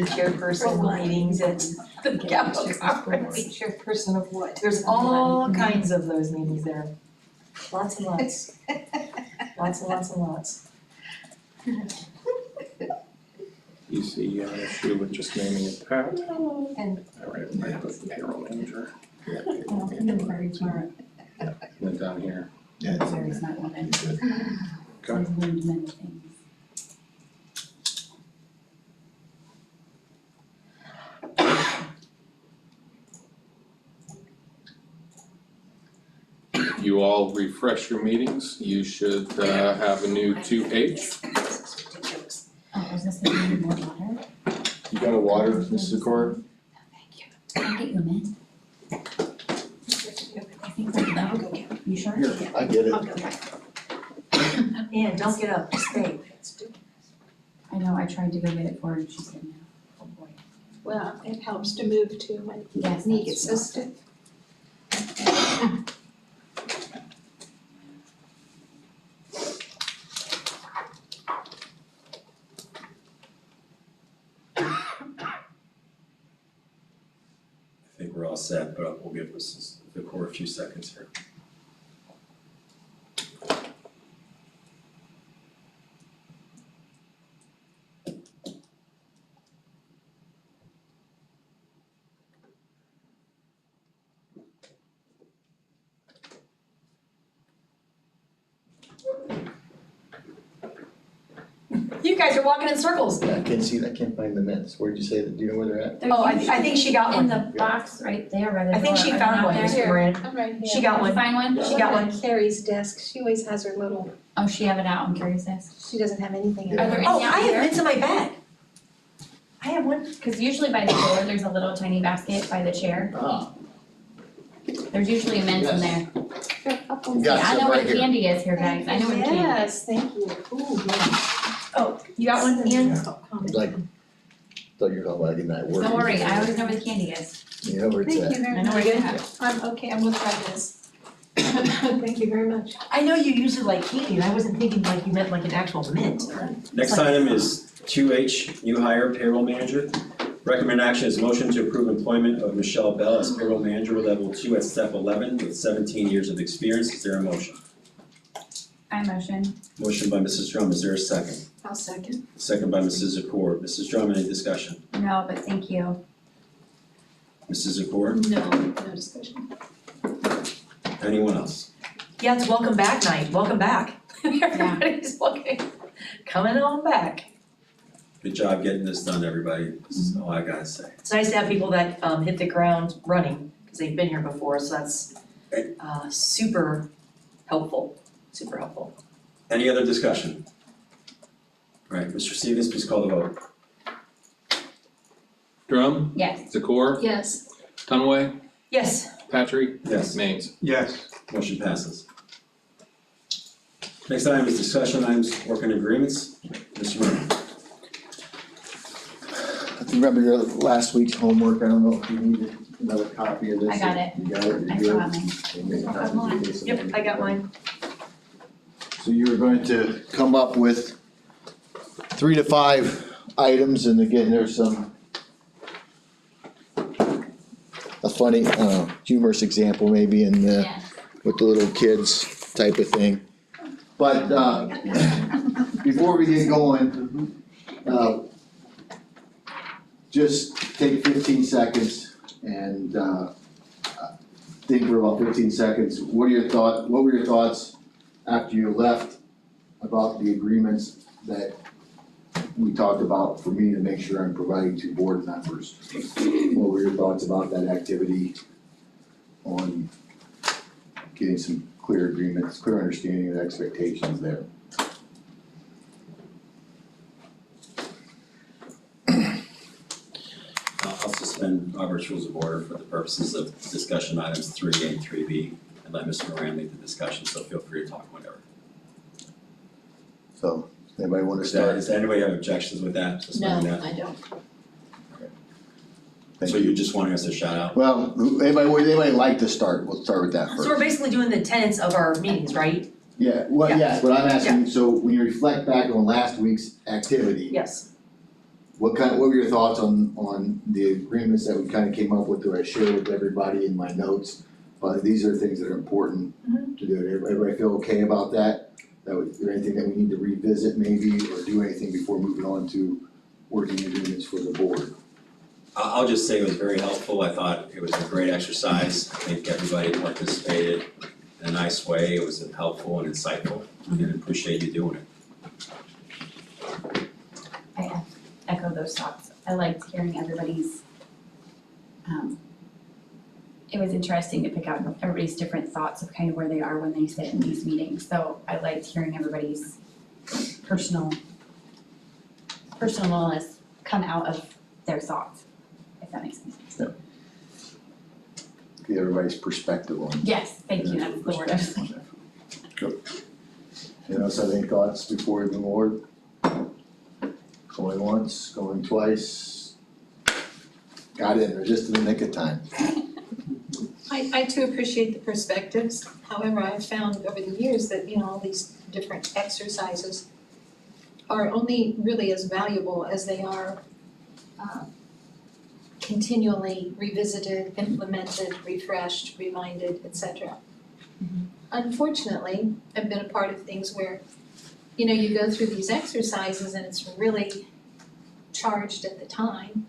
S3: chairperson meetings at the Capitol Conference.
S8: Be chairperson of what?
S3: There's all kinds of those meetings there. Lots and lots. Lots and lots and lots.
S2: You see an issue with just naming it Pat?
S8: And
S2: All right, I put payroll manager,
S6: Yeah.
S4: Very smart,
S2: and then down here.
S6: Yeah, it's in
S4: very
S6: there.
S4: smart woman.
S6: Good.
S2: Okay.
S4: I've learned many things.
S2: You all refresh your meetings, you should have a new 2H.
S3: This is ridiculous.
S4: Oh, was this the one more water?
S6: You got a water, Mrs. Zakor?
S4: Thank you. I'll get you a mint. I think that's enough. You sure?
S6: Here, I get it.
S3: And don't get up, just stay.
S4: I know, I tried to go get it for her and she said no.
S3: Oh boy.
S8: well, it helps to move too when
S4: Yes,
S8: knee
S4: that's
S8: gets so
S4: true.
S8: stiff.
S1: I think we're all set, but we'll give Mrs. Zakor a few seconds here.
S3: You guys are walking in circles.
S6: I can't see, I can't find the minutes. Where'd you say that? Do you know where they're at?
S4: They're
S3: Oh, I think she got
S4: in
S3: one.
S4: the box right there by the door.
S3: I think she
S4: Are they
S3: found
S4: not
S3: one,
S4: there?
S3: Mr. Moran.
S8: I'm right here.
S3: She got
S4: Did you
S3: one.
S4: find one?
S3: She got one.
S8: On Carrie's desk, she always has her little,
S4: Oh, she have it out on Carrie's desk?
S8: she doesn't have anything in
S4: Are there
S8: her.
S4: any
S3: Oh,
S4: out
S3: I have
S4: here?
S3: mints in my bag. I have one.
S4: Cause usually by the door, there's a little tiny basket by the chair.
S6: Ah,
S4: There's usually a mint in
S6: Yes.
S4: there.
S8: There are a couple.
S6: Got
S4: Yeah, I know
S6: some
S4: where
S6: right
S4: the
S6: here.
S4: candy is here, guys. I know where the candy is.
S8: Yes, thank you. Ooh, yeah.
S3: Oh, you got one, Ian?
S6: like, thought you were talking about getting that work.
S4: Don't worry, I always know where the candy is.
S6: You know where it's
S8: Thank
S6: at.
S8: you very
S4: I know
S8: much.
S4: where it's at.
S8: I'm okay, I'm gonna try this. Thank you very much.
S3: I know you use it like candy, and I wasn't thinking like you meant like an actual mint.
S1: Next item is 2H, new hire payroll manager. Recommend action is motion to approve employment of Michelle Bell as payroll manager level 2 at step 11 with 17 years of experience. Is there a motion?
S4: I motion.
S1: Motion by Mrs. Drum, is there a second?
S8: I'll second.
S1: Second by Mrs. Zakor. Mrs. Drum, any discussion?
S4: No, but thank you.
S1: Mrs. Zakor,
S8: No discussion.
S1: anyone else?
S3: Yeah, it's welcome back night, welcome back. Everybody's welcome, coming on back.
S1: Good job getting this done, everybody. This is all I gotta say.
S3: It's nice to have people that hit the ground running, because they've been here before, so that's super helpful, super helpful.
S1: Any other discussion? All right, Mr. Stevens, please call the vote.
S2: Drum,
S4: Yes.
S2: Zakor,
S8: Yes.
S2: Dunaway,
S3: Yes,
S2: Patrick,
S1: Yes.
S2: Maines.
S5: Yes,
S1: Motion passes. Next item is discussion items, working agreements. Mr. Murray.
S6: remember your last week's homework, I don't know if you need another copy of this.
S4: I got it.
S6: You got it,
S4: I
S6: you
S4: still
S6: good?
S4: have mine.
S6: Okay, make a copy in case
S3: Yep,
S6: somebody-
S3: I got mine.
S6: So you were going to come up with 3 to 5 items, and again, there's some a funny, humorous example maybe in the,
S4: Yeah.
S6: with the little kids type of thing. But, before we get going, just take 15 seconds and, think for about 15 seconds. What were your thoughts after you left about the agreements that we talked about for me to make sure I'm providing to board members? What were your thoughts about that activity on getting some clear agreements, clear understanding of expectations there?
S1: I'll suspend Robert's Rules of Order for the purposes of discussion items 3A and 3B and let Mr. Moran lead the discussion, so feel free to talk whenever.
S6: So, anybody wanna
S1: Does
S6: start?
S1: anybody have objections with that, suspending that?
S8: I don't.
S6: Thank
S1: So
S6: you.
S1: you're just wanting us to shout out?
S6: Well, anybody like to start? We'll start with that first.
S3: So we're basically doing the tenets of our meetings, right?
S6: Yeah, well,
S3: Yeah.
S6: yes, but I'm asking, so when you reflect back on last week's activity,
S3: Yes.
S6: what were your thoughts on the agreements that we kinda came up with, that I shared with everybody in my notes? But these are things that are important to do. Everybody feel okay about that? Is there anything that we need to revisit maybe, or do anything before moving on to working agreements for the board?
S1: I'll just say it was very helpful, I thought it was a great exercise, I think everybody participated in a nice way, it was helpful and insightful, and appreciate you doing it.
S4: I echo those thoughts. I liked hearing everybody's, it was interesting to pick out everybody's different thoughts of kind of where they are when they sit in these meetings. So I liked hearing everybody's personalness come out of their thoughts, if that makes sense.
S6: Get everybody's perspective on.
S4: Yes, thank you, that's the word I was looking
S6: Good. Anyone else have any thoughts before we move forward? Going once, going twice? Got in there just in the nick of time.
S7: I too appreciate the perspectives, however, I've found over the years that, all these different exercises are only really as valuable as they are continually revisited, implemented, refreshed, reminded, etc. Unfortunately, I've been a part of things where, you go through these exercises and it's really charged at the time.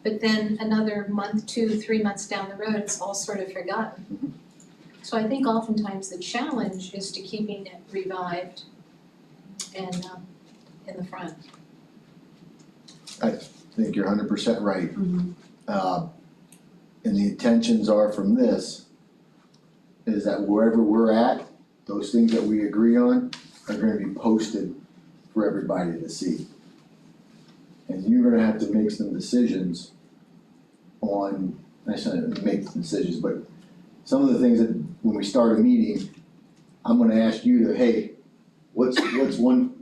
S7: But then another month, 2, 3 months down the road, it's all sort of forgotten. So I think oftentimes the challenge is to keeping it revived and in the front.
S6: I think you're 100% right.
S4: Mhm.
S6: And the intentions are from this, is that wherever we're at, those things that we agree on are gonna be posted for everybody to see. And you're gonna have to make some decisions on, I shouldn't make decisions, but some of the things that, when we start a meeting, I'm gonna ask you to, hey, what's one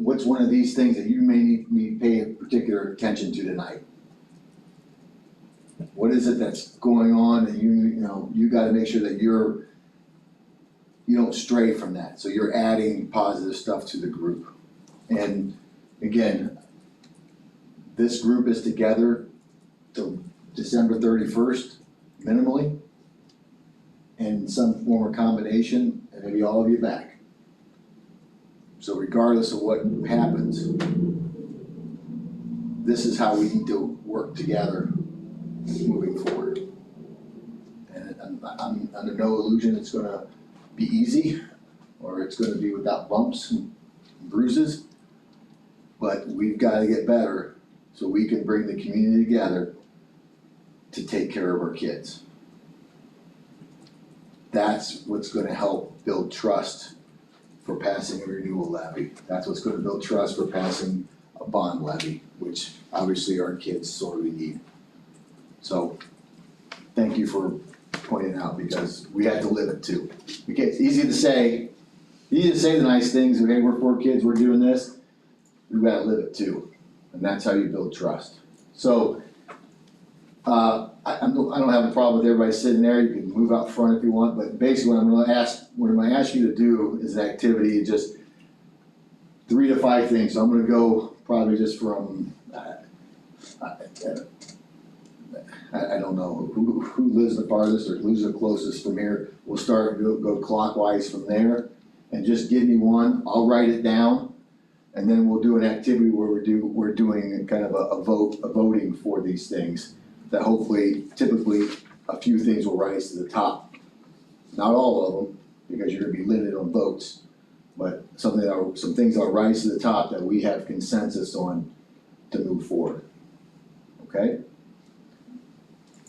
S6: of these things that you may need me to pay particular attention to tonight? What is it that's going on that you gotta make sure that you don't stray from that, so you're adding positive stuff to the group. And again, this group is together till December 31st, minimally, in some form or combination, and maybe all of you back. So regardless of what happens, this is how we need to work together moving forward. And I'm under no illusion it's gonna be easy, or it's gonna be without bumps and bruises. But we've gotta get better so we can bring the community together to take care of our kids. That's what's gonna help build trust for passing a renewal levy. That's what's gonna build trust for passing a bond levy, which obviously our kids sorely need. So, thank you for pointing out, because we had to live it too. Okay, it's easy to say the nice things, okay, we're 4 kids, we're doing this. We gotta live it too, and that's how you build trust. So, I don't have a problem with everybody sitting there, you can move out front if you want, but basically what I'm gonna ask you to do is an activity, just 3 to 5 things, so I'm gonna go probably just from, I don't know, who lives the farthest or who's the closest from here, we'll go clockwise from there, and just give me one, I'll write it down, and then we'll do an activity where we're doing kind of a voting for these things, that hopefully, typically, a few things will rise to the top. Not all of them, because you're gonna be limited on votes, but some things that'll rise to the top that we have consensus on to move forward. Okay?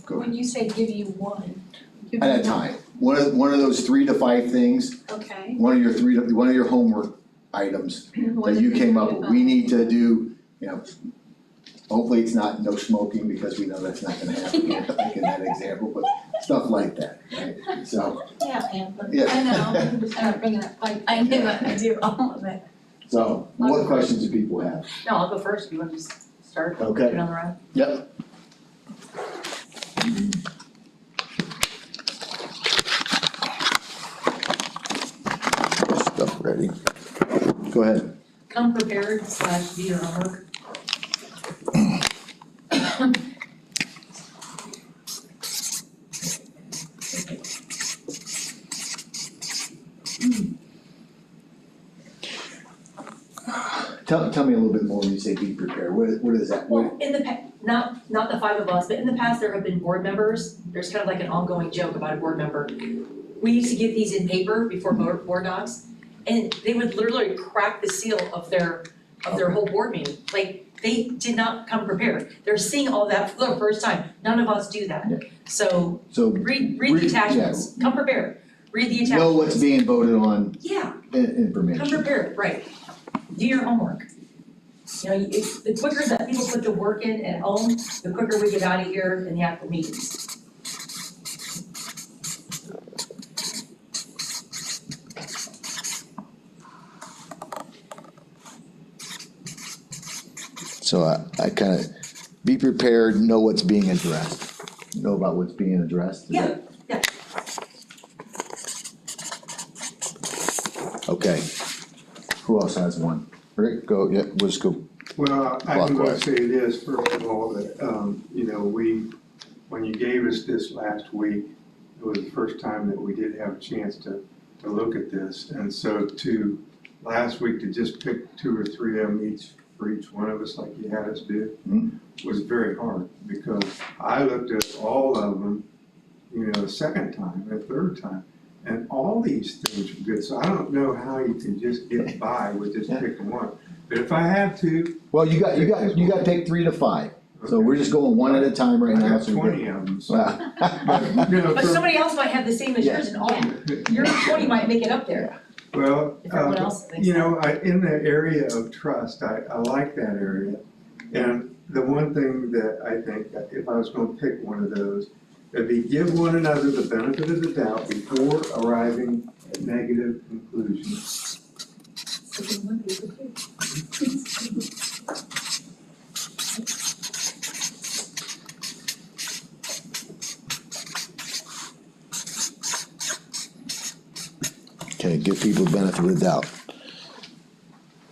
S6: Go ahead.
S7: When you say give you one, give
S6: At
S7: you
S6: a
S7: one.
S6: time, one of those 3 to 5 things,
S7: Okay.
S6: one of your homework items
S7: One
S6: that you
S7: of
S6: came
S7: the
S6: up with, we need to do, hopefully it's not no smoking, because we know that's not gonna happen, like in that example, but stuff like that, right? So,
S7: Yeah, Amber.
S6: Yeah.
S7: I know, I'm just kind of bringing that pipe.
S4: I knew it, I do, all of it.
S6: so, what questions do people have?
S3: No, I'll go first, you want to just start,
S6: Okay.
S3: get on the road?
S6: Yep. Stuff ready. Go ahead.
S3: Come prepared / do your homework.
S6: Tell me a little bit more when you say be prepared, what is that?
S3: Well, in the not the 5 of us, but in the past, there have been board members, there's kind of like an ongoing joke about a board member. We used to get these in paper before board docs, and they would literally crack the seal of their whole board meeting. Like, they did not come prepared, they're seeing all that for the first time, none of us do that. So
S6: So,
S3: read the attachments, come prepared, read the attachments.
S6: know what's being voted on,
S3: Yeah,
S6: information.
S3: come prepared, right, do your homework. The quicker that people put the work in at home, the quicker we get out of here in the actual meetings.
S6: So I kind of, be prepared, know what's being addressed, know about what's being addressed? Is
S3: Yeah,
S6: that- Okay, who else has one? Rick, go, yeah, we'll just go,
S5: Well, I'm gonna
S6: Clockwise.
S5: say this, first of all, that, when you gave us this last week, it was the first time that we did have a chance to look at this. And so last week to just pick 2 or 3 of them for each one of us, like you had us do, was very hard, because I looked at all of them, a second time, a third time, and all these things are good, so I don't know how you can just get by with just picking one. But if I had to.
S6: well, you got to take 3 to 5, so we're just going one at a time right
S5: I
S6: now.
S5: got 20 of them, so.
S6: Wow.
S3: but somebody else might have the same as yours, and all your 20 might make it up there,
S5: Well,
S3: if everyone else thinks that.
S5: in the area of trust, I like that area. And the one thing that I think, that if I was gonna pick one of those, it'd be give one another the benefit of the doubt before arriving at negative conclusions.
S6: Okay, give people the benefit of the doubt.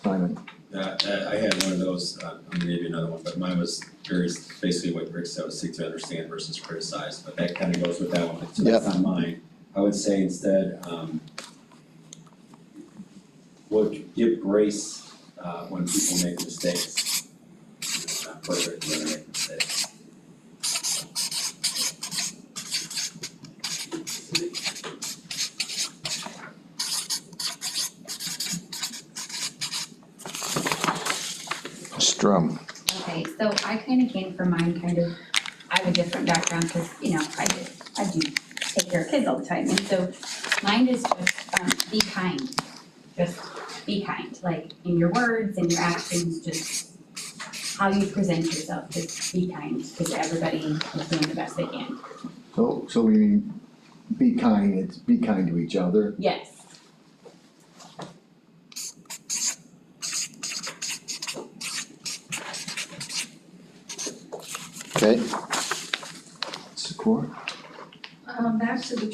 S6: Simon?
S1: I had one of those, I'm gonna give you another one, but mine was basically what Rick said, was seek to understand versus criticize, but that kind of goes with that one, so that's not mine. I would say instead, would give grace, when people make mistakes. It's not perfect, when they make mistakes.
S6: Strum.
S4: Okay, so I kind of came from mine I have a different background because, I do take care of kids all the time. And so mine is just be kind. Just be kind, like in your words and your actions, just how you present yourself, just be kind because everybody is doing the best they can.
S6: So we mean, be kind, it's be kind to each other.
S4: Yes.
S6: Okay.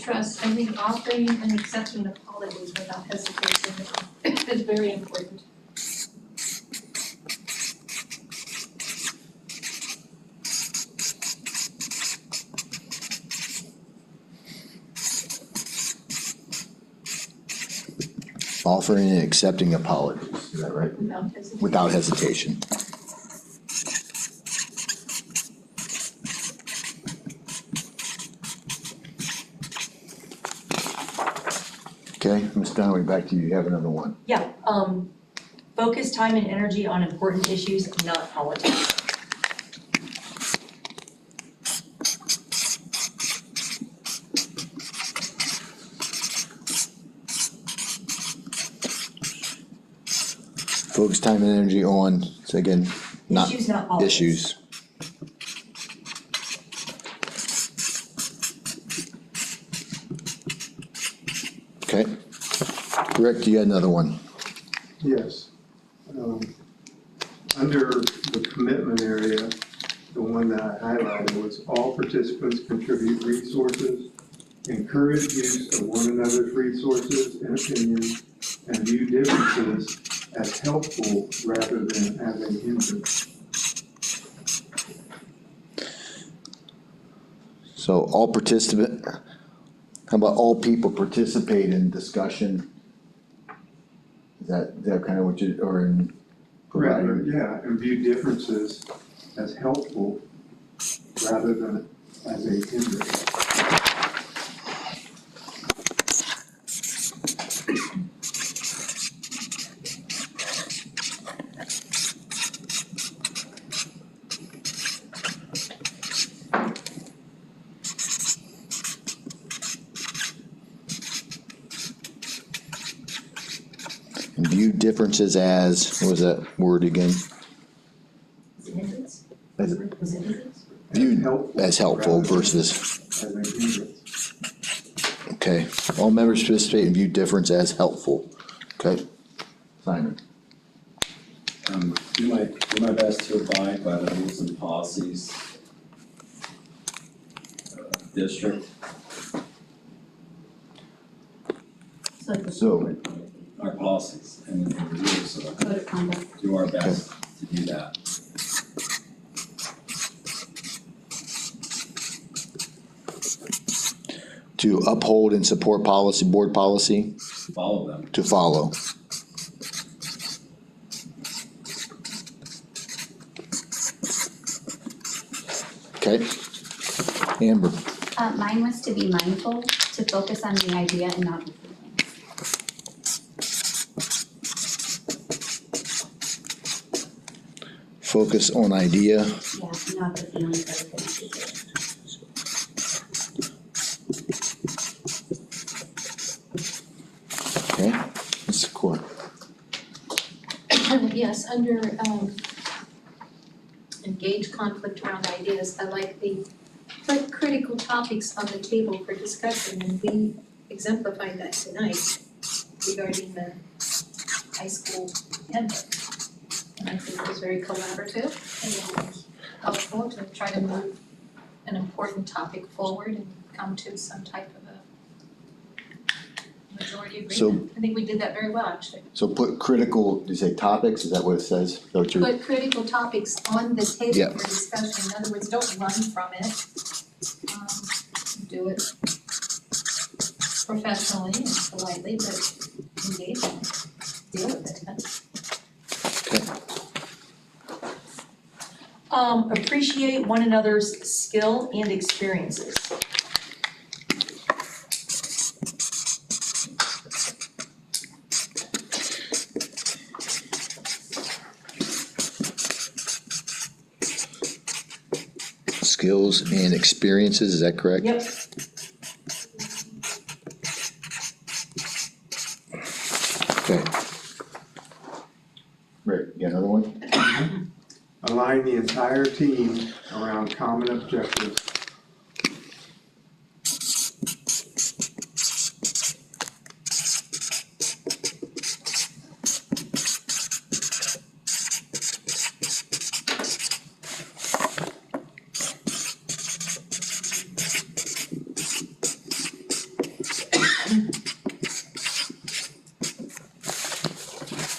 S8: trust, I think offering and accepting apologies without hesitation is very important.
S6: Offering and accepting apologies, is that right?
S8: Without hesitation.
S6: Without hesitation. Okay, Ms. Donnelly, back to you. You have another one.
S3: Yeah, focus time and energy on important issues, not politics.
S6: Focus time and energy on, so again, not
S3: Issues, not politics.
S6: issues. Okay. Rick, you got another one?
S5: Yes. Under the commitment area, the one that I highlighted was all participants contribute resources, encourage use of one another's resources and opinions, and view differences as helpful rather than as a hindrance.
S6: So all participant, how about all people participate in discussion? Is that kind of what you, or in
S5: Rather,
S6: providing?
S5: yeah, and view differences as helpful rather than as a hindrance.
S6: And view differences as, what was that word again?
S3: Is it hindrance?
S6: As,
S3: Was it hindrance?
S6: viewed as helpful
S5: rather than
S6: versus,
S5: as a hindrance.
S6: okay. All members participate and view difference as helpful. Okay. Simon.
S1: Do my best to abide by the rules and policies of the district,
S3: It's like the
S6: So-
S1: our policies and the rules, so
S4: Code of conduct.
S1: do our best to do that.
S6: To uphold and support policy, board policy,
S1: Follow them.
S6: to follow. Okay. Amber.
S4: Mine was to be mindful, to focus on the idea and not the feelings.
S6: Focus on idea.
S4: Yeah, not the feelings of the speaker.
S6: Okay. Ms. Court.
S8: Yes, under engage conflict around ideas, I like the put critical topics on the table for discussion, and we exemplified that tonight regarding the high school handbook. And I think it was very collaborative and helpful to try to move an important topic forward and come to some type of a majority agreement. I think we did that very well, actually.
S6: So put critical, did you say topics? Is that what it says? Is that what you're-
S8: Put critical topics on the
S6: Yeah.
S8: table for discussion, in other words, don't run from it. Do it professionally and politely, but engage in it, deal with it.
S3: Appreciate one another's skill and experiences.
S6: Skills and experiences, is that correct?
S3: Yep.
S6: Okay. Rick, you got another one?
S5: Align the entire team around common objectives.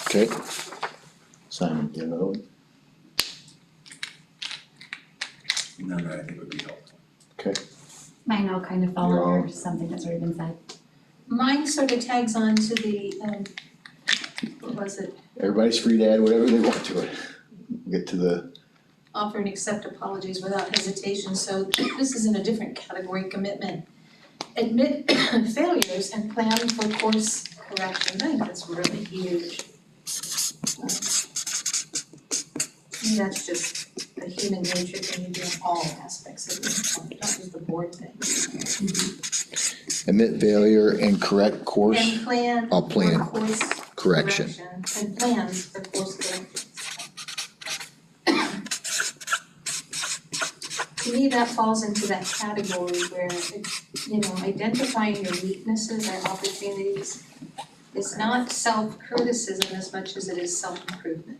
S6: Okay. Simon, you have another one?
S1: None that I think would be helpful.
S4: Mine all kind of fall
S6: You're
S4: under
S6: all-
S4: something that's already been said.
S7: Mine sort of tags on to the, what was it?
S6: Everybody's free to add whatever they want to it. Get to the,
S7: Offer and accept apologies without hesitation, so this is in a different category, commitment. Admit failures and plan for course correction, I think that's really huge. To me, that's just a human nature thing you do in all aspects of this, not just the board thing.
S6: admit failure and correct course
S7: And plan
S6: I'll plan.
S7: for course
S6: correction.
S7: and plans for course correction. To me, that falls into that category where, identifying your weaknesses or opportunities is not self-criticism as much as it is self-improvement.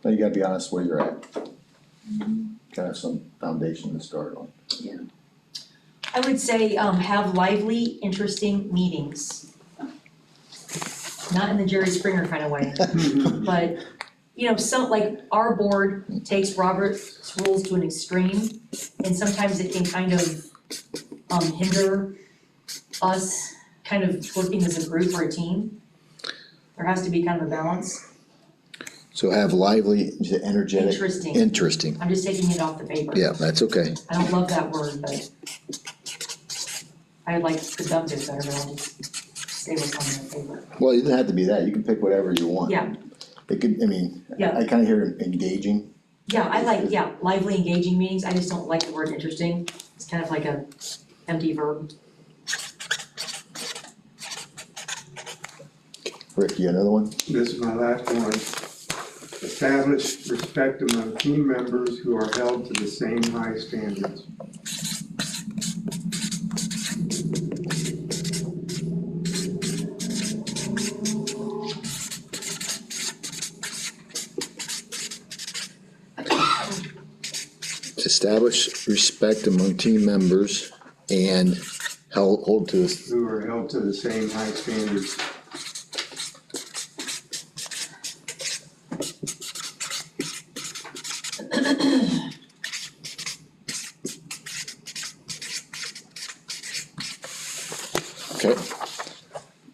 S6: But you gotta be honest where you're at. Gotta have some foundation to start on.
S3: I would say, have lively, interesting meetings. Not in the Jerry Springer kind of way, but, some, like, our board takes Robert's rules to an extreme, and sometimes it can kind of, hinder us kind of working as a group or a team. There has to be kind of a balance.
S6: So have lively, energetic,
S3: Interesting.
S6: interesting.
S3: I'm just taking it off the paper.
S6: Yeah, that's okay.
S3: I don't love that word, but I like productive better, but I'll just stay with something on the paper.
S6: Well, it doesn't have to be that. You can pick whatever you want.
S3: Yeah,
S6: It could,
S3: Yeah.
S6: I kinda hear engaging.
S3: yeah, I like, lively, engaging meetings, I just don't like the word interesting, it's kind of like a empty verb.
S6: Rick, you got another one?
S5: This is my last one. Establish respect among team members who are held to the same high standards.
S6: Establish respect among team members and hold to,
S5: Who are held to the same high standards.
S6: okay.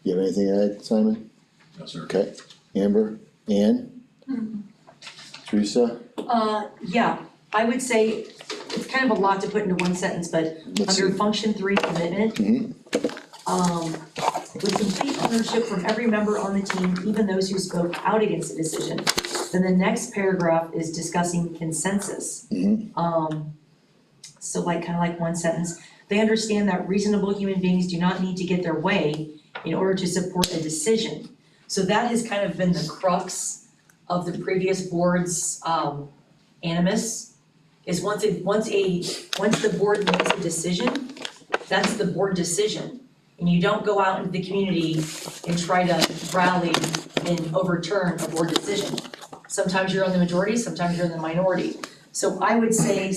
S6: You have anything to add, Simon?
S1: No, sir.
S6: Okay. Amber, Ann? Teresa?
S3: Yeah, I would say, it's kind of a lot to put into one sentence, but
S6: Let's
S3: under
S6: see.
S3: function 3, commitment. With complete ownership from every member on the team, even those who spoke out against the decision. Then the next paragraph is discussing consensus. So kind of like one sentence, they understand that reasonable human beings do not need to get their way in order to support a decision. So that has kind of been the crux of the previous board's animus, is once the board makes a decision, that's the board decision. And you don't go out into the community and try to rally and overturn a board decision. Sometimes you're on the majority, sometimes you're in the minority. So I would say,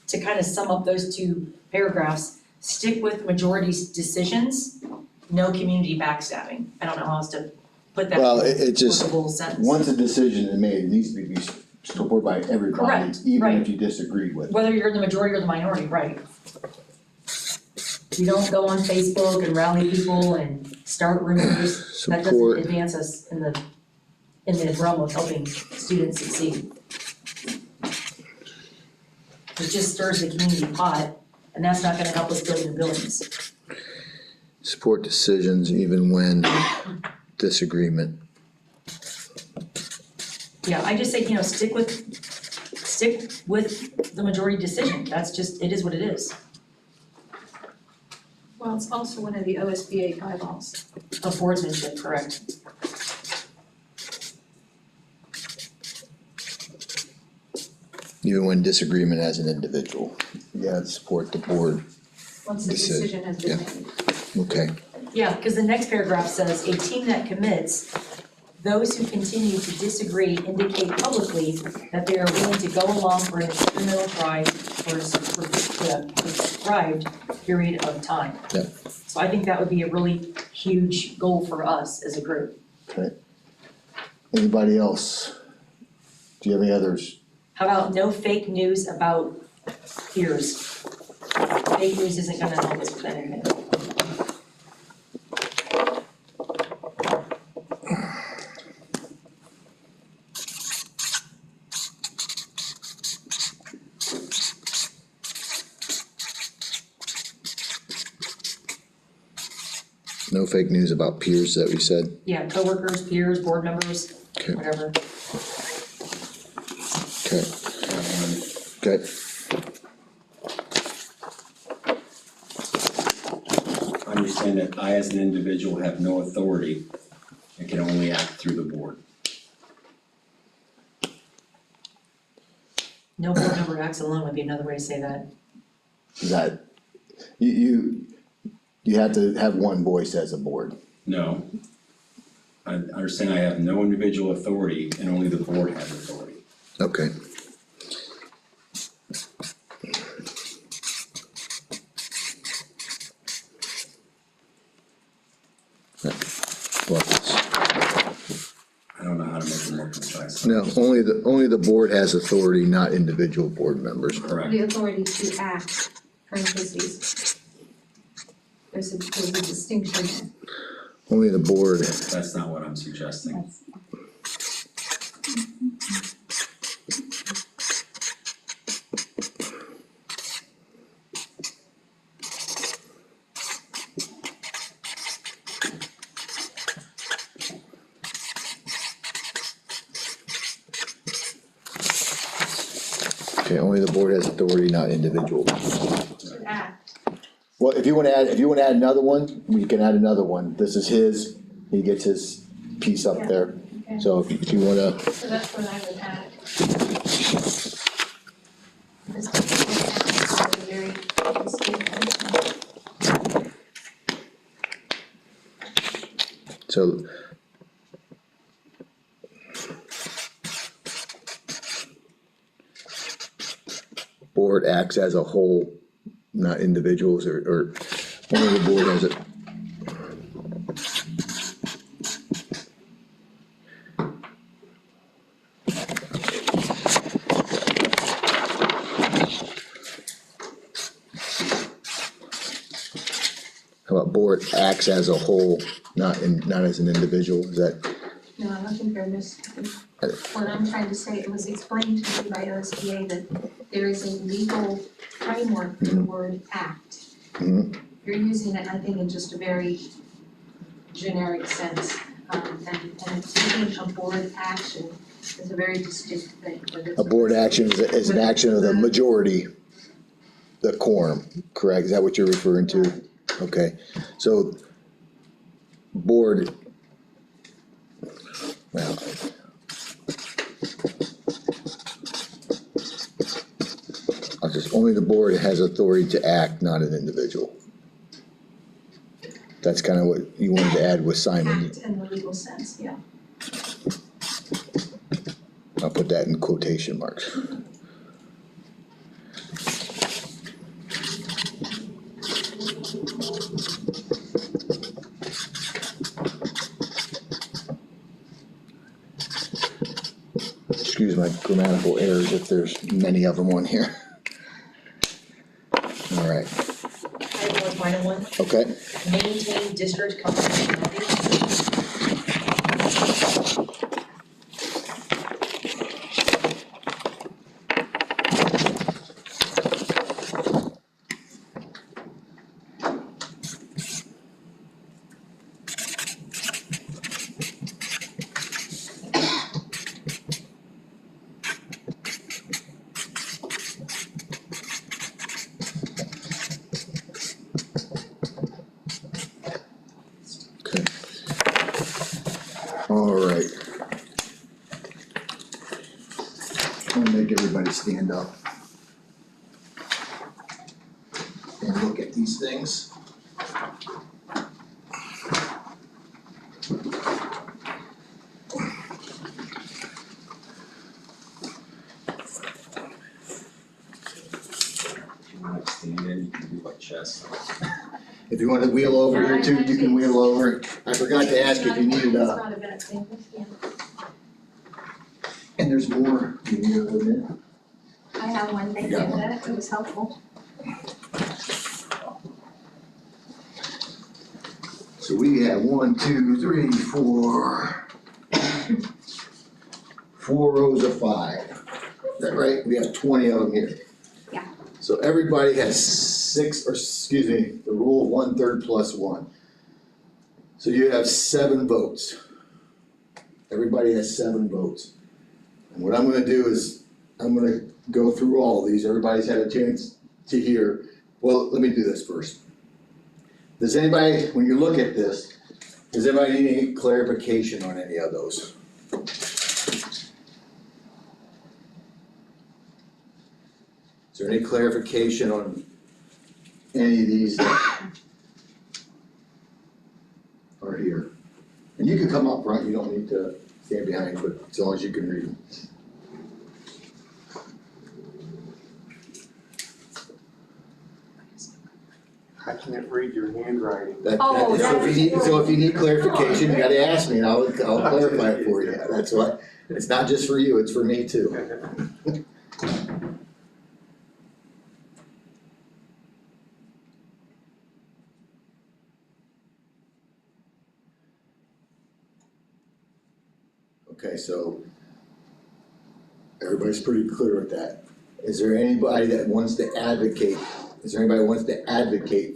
S3: to kind of sum up those two paragraphs, stick with majority's decisions, no community backstabbing. I don't know how else to put that
S6: Well,
S3: in a
S6: it just,
S3: workable sentence.
S6: once a decision is made, it needs to be supported by everybody,
S3: Correct,
S6: even
S3: right.
S6: if you disagreed with it.
S3: Whether you're in the majority or the minority, right? You don't go on Facebook and rally people and start rumors. That doesn't
S6: Support.
S3: advance us in the realm of helping students succeed. It just stirs the community pot, and that's not gonna help us build new buildings.
S6: Support decisions even when disagreement.
S3: Yeah, I just say, stick with the majority decision. That's just, it is what it is.
S7: Well, it's also one of the OSBA bylaws.
S3: Of boardsmanship, correct.
S6: Even when disagreement as an individual. You gotta support the board.
S7: Once the decision has been made.
S6: Okay.
S3: Yeah, because the next paragraph says, a team that commits, those who continue to disagree indicate publicly that they are willing to go along for an experimental try for a prescribed period of time.
S6: Yeah.
S3: So I think that would be a really huge goal for us as a group.
S6: Okay. Anybody else? Do you have any others?
S3: How about no fake news about peers? Fake news isn't gonna help us with anything.
S6: No fake news about peers that we said?
S3: Yeah, coworkers, peers, board members,
S6: Okay,
S3: whatever.
S6: okay, okay.
S1: Understand that I, as an individual, have no authority and can only act through the board.
S3: No board member acts alone would be another way to say that.
S6: Is that, you have to have one voice as a board.
S1: No. I understand I have no individual authority and only the board has authority.
S6: Okay. Well,
S1: I don't know how to make it more concise.
S6: no, only the board has authority, not individual board members.
S1: Correct.
S8: The authority to act, parentheses. There's a distinction.
S6: Only the board,
S1: That's not what I'm suggesting.
S6: okay, only the board has authority, not individual.
S8: To act.
S6: Well, if you wanna add another one, we can add another one. This is his, he gets his piece up
S8: Yeah,
S6: there.
S8: okay.
S6: So if you wanna,
S8: So that's what I would add. This is a very distinct function.
S6: so. Board acts as a whole, not individuals or only the board has it. How about board acts as a whole, not as an individual, is that,
S8: No, I don't think I missed. What I'm trying to say, it was explained to me by OSBA that there is a legal framework for the word act.
S6: Mhm.
S8: You're using it, I think, in just a very generic sense. And taking a board action is a very distinct thing, but it's.
S6: a board action is an action of the majority, the quorum, correct? Is that what you're referring to? Okay, so board. Well. Only the board has authority to act, not an individual. That's kind of what you wanted to add with Simon.
S8: Act in the legal sense, yeah.
S6: I'll put that in quotation marks. Excuse my grammatical errors if there's many of them on here. All right,
S3: I have one final one.
S6: okay.
S3: Maintain district confidentiality.
S6: Okay. All right. I'm gonna make everybody stand up. And look at these things.
S1: If you want to stand in, you can do like chess.
S6: If you wanna wheel over here too, you can wheel over. I forgot to ask if you needed
S8: It's
S6: a,
S8: not a bad thing, yeah.
S6: And there's more, you need a little bit?
S7: I have one, thank you,
S6: Got one.
S7: that was helpful.
S6: So we have 1, 2, 3, 4. 4 rows of 5. Is that right? We have 20 of them here.
S7: Yeah.
S6: So everybody has 6, or excuse me, the rule of 1/3 plus 1. So you have 7 votes. Everybody has 7 votes. And what I'm gonna do is, I'm gonna go through all of these. Everybody's had a chance to hear. Well, let me do this first. Does anybody, when you look at this, does anybody need any clarification on any of those? Is there any clarification on any of these that are here? And you can come up front, you don't need to stand behind, but as long as you can read them.
S5: I can't read your handwriting.
S3: Oh,
S6: So if you need clarification, you gotta ask me and I'll clarify it for you. That's why, it's not just for you, it's for me too. Okay, so everybody's pretty clear with that. Is there anybody that wants to advocate,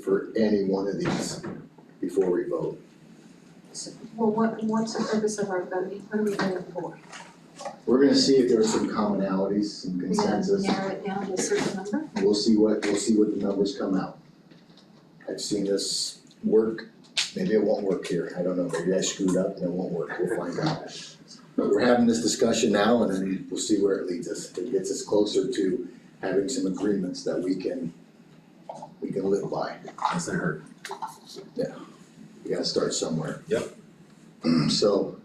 S6: for any one of these before we vote?
S8: Well, what's the purpose of our voting? What are we voting for?
S6: We're gonna see if there's some commonalities, some
S8: We're gonna
S6: consensus.
S8: narrow it down to a certain number?
S6: We'll see what the numbers come out. I've seen this work, maybe it won't work here, I don't know, maybe I screwed up and it won't work, we'll find out. But we're having this discussion now and then we'll see where it leads us. If it gets us closer to having some agreements that we can live by.
S1: Doesn't hurt.
S6: We gotta start somewhere.
S1: Yep.
S6: So,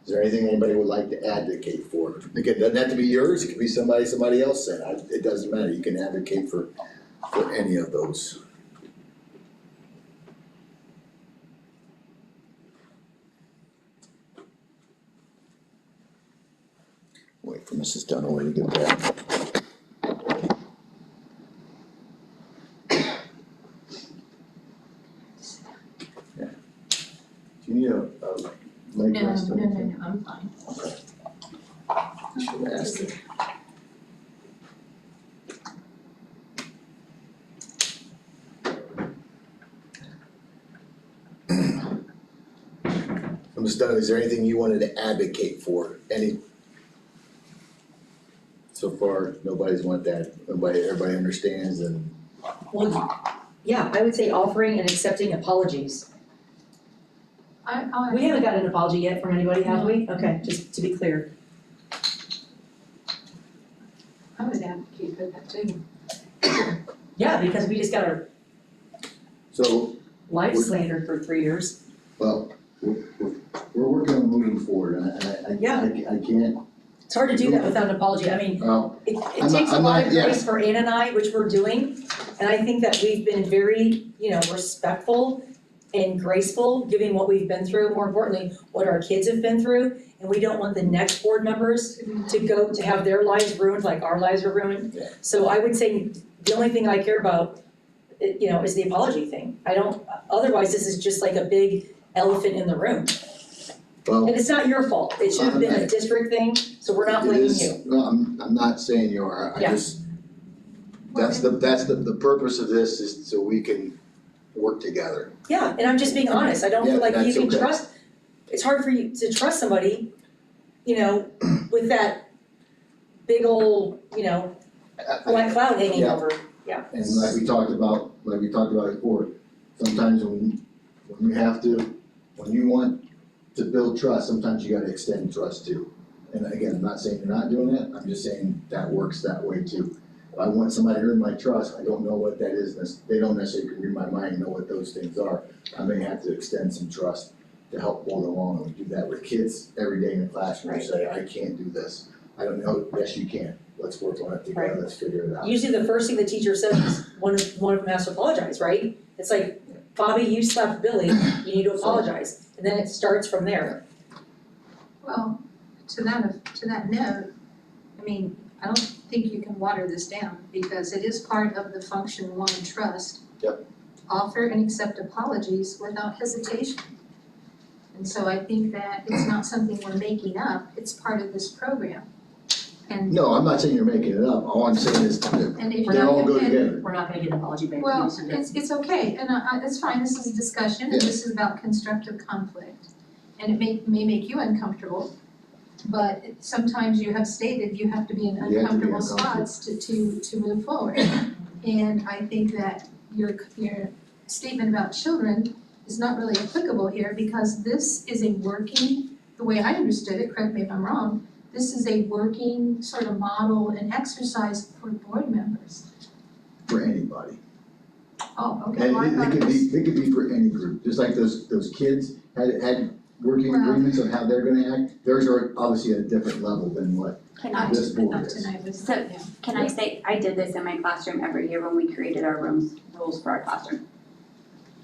S6: is there anything anybody would like to advocate for? Again, it doesn't have to be yours, it could be somebody else said, it doesn't matter, you can advocate for any of those. Wait for Mrs. Dunaway to get back. Yeah. Do you need a leg
S4: No,
S6: rest or
S4: no,
S6: anything?
S4: no, I'm fine.
S6: Should ask her. I'm just done, is there anything you wanted to advocate for, so far, nobody's want that, everybody understands and,
S3: Well, yeah, I would say offering and accepting apologies. We haven't got an apology yet from anybody, have we? Okay, just to be clear.
S8: I would advocate for that too.
S3: Yeah, because we just got our
S6: so,
S3: life slandered for 3 years.
S6: well, we're working on moving forward, and
S3: Yeah.
S6: I can't,
S3: It's hard to do that without an apology. I mean,
S6: well,
S3: it
S6: I'm
S3: takes a
S6: not-
S3: lot of
S6: yeah.
S3: grace for Ann and I, which we're doing. And I think that we've been very, respectful and graceful, given what we've been through, more importantly, what our kids have been through. And we don't want the next board members to have their lives ruined like our lives are ruined.
S6: Yeah.
S3: So I would say the only thing I care about, is the apology thing. Otherwise, this is just like a big elephant in the room.
S6: well.
S3: And it's not your fault. It should have been a district thing, so we're not
S6: It
S3: blaming
S6: is-
S3: you.
S6: No, I'm not saying you are, I
S3: Yeah.
S6: just, that's the purpose of this is so we can work together.
S3: Yeah, and I'm just being honest. I don't feel
S6: Yeah,
S3: like you
S6: that's
S3: can
S6: okay.
S3: trust, it's hard for you to trust somebody, with that big old, black cloud hanging
S6: Yeah.
S3: over.
S6: And like we talked about before, sometimes when you want to build trust, sometimes you gotta extend trust too. And again, I'm not saying you're not doing that, I'm just saying that works that way too. If I want somebody to earn my trust, I don't know what that is, they don't necessarily read my mind and know what those things are. I may have to extend some trust to help pull along, and we do that with kids every day in the classroom, we say, I can't do this. I don't know, yes, you can, let's work on it together,
S3: Right.
S6: let's figure it out.
S3: Usually the first thing the teacher says is one of them has to apologize, right? It's like, Bobby, you slapped Billy, you need to apologize. And then it starts from there.
S8: Well,
S7: to that note, I mean, I don't think you can water this down because it is part of the Function One Trust.
S6: Yep.
S7: Offer and accept apologies without hesitation. And so I think that it's not something we're making up, it's part of this program. And
S6: No, I'm not saying you're making it up, all I'm saying is that
S7: and if
S6: they all go
S7: and-
S6: together.
S3: We're not gonna get an apology back.
S7: Well, it's okay, and it's fine, this is a discussion, and this is about constructive conflict. And it may make you uncomfortable, but sometimes you have stated you have to be in
S6: You have to be
S7: uncomfortable
S6: uncomfortable.
S7: spots to move forward. And I think that your statement about children is not really applicable here, because this is a working, the way I understood it, correct me if I'm wrong, this is a working sort of model and exercise for board members.
S6: For anybody.
S7: Oh, okay, well, I
S6: And
S7: thought
S6: it
S7: it was.
S6: could be for any group, just like those kids had working
S7: Well-
S6: agreements on how they're gonna act. Theirs are obviously at a different level than what
S4: Can
S7: I
S4: I,
S6: this board
S7: thought
S6: is.
S7: tonight was,
S4: So-
S7: yeah.
S4: can I say, I did this in my classroom every year when we created our rules for our classroom.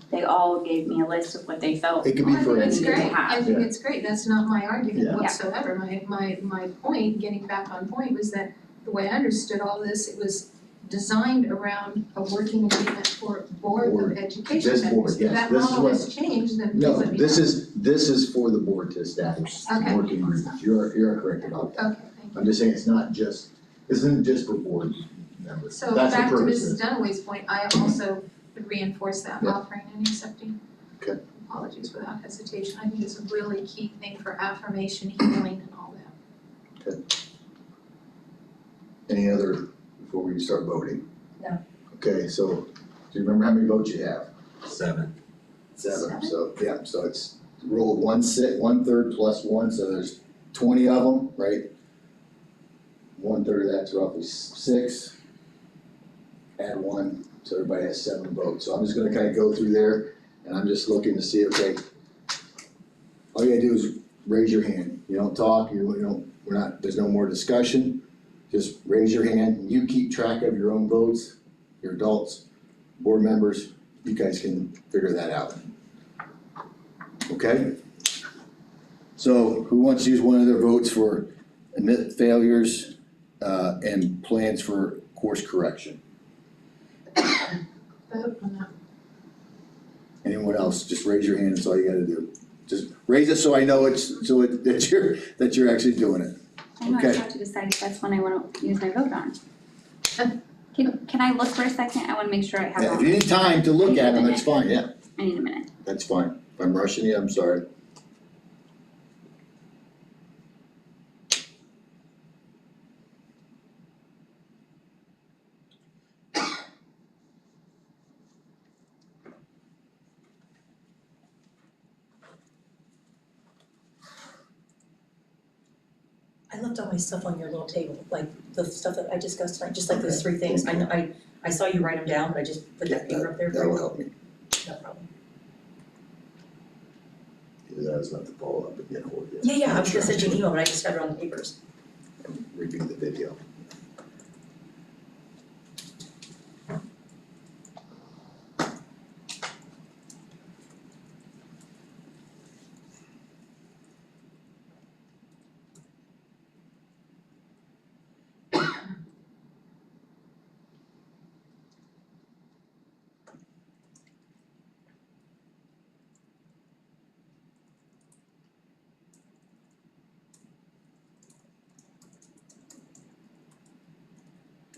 S4: They all gave me a list of what they felt.
S6: It could be
S7: Well,
S6: for
S7: I think it's
S6: any.
S7: great, I think
S6: Yeah.
S7: it's great, that's not my argument
S6: Yeah.
S7: whatsoever, my point, getting back on point, was that the way I understood all this, it was designed around a working agreement for Board
S6: Board.
S7: of Education
S6: This
S7: members.
S6: board, yes,
S7: If that
S6: this is
S7: model
S6: what-
S7: has changed, then please
S6: No,
S7: let me know.
S6: this is for the board to establish
S7: Okay.
S6: working agreements. You're correct about that.
S7: Okay, thank you.
S6: I'm just saying it's not just, this isn't just for board members.
S7: So
S6: That's the
S7: back to
S6: purpose
S7: Mrs.
S6: of it.
S7: Dunaway's point, I also would reinforce that,
S6: Yeah.
S7: offering and accepting
S6: Okay.
S7: apologies without hesitation. I think it's a really key thing for affirmation, healing, and all that.
S6: Any other, before we start voting?
S3: No.
S6: Okay, so, do you remember how many votes you have?
S1: 7.
S6: Seven, so, yeah, so it's roll of 1/3 plus 1, so there's 20 of them, right? 1/3 of that's roughly 6. Add 1, so everybody has 7 votes. So I'm just gonna kind of go through there, and I'm just looking to see, okay, all you gotta do is raise your hand. You don't talk, you don't, there's no more discussion. Just raise your hand. You keep track of your own votes, your adults, board members, you guys can figure that out. Okay? So who wants to use one of their votes for admit failures, and plans for course correction?
S7: Vote on that.
S6: Anyone else? Just raise your hand, that's all you gotta do. Just raise it so I know that you're actually doing it.
S4: I know, I
S6: Okay.
S4: just have to decide if that's one I wanna use my vote on. Can I look for a second? I wanna make sure I have
S6: Yeah,
S4: all.
S6: if you need time to look at them, that's fine, yeah,
S4: I need a minute.
S6: that's fine. If I'm rushing you, I'm sorry.
S3: I left all my stuff on your little table, like the stuff that I discussed tonight, just like those 3 things.
S6: Okay.
S3: I saw you write them down, but I just put that paper up there for
S6: That
S3: you.
S6: will help me.
S3: No problem.
S6: That was not to follow up and get hold of you.
S3: Yeah, I was gonna send you an email, but I just have it on the papers.
S6: Review the video.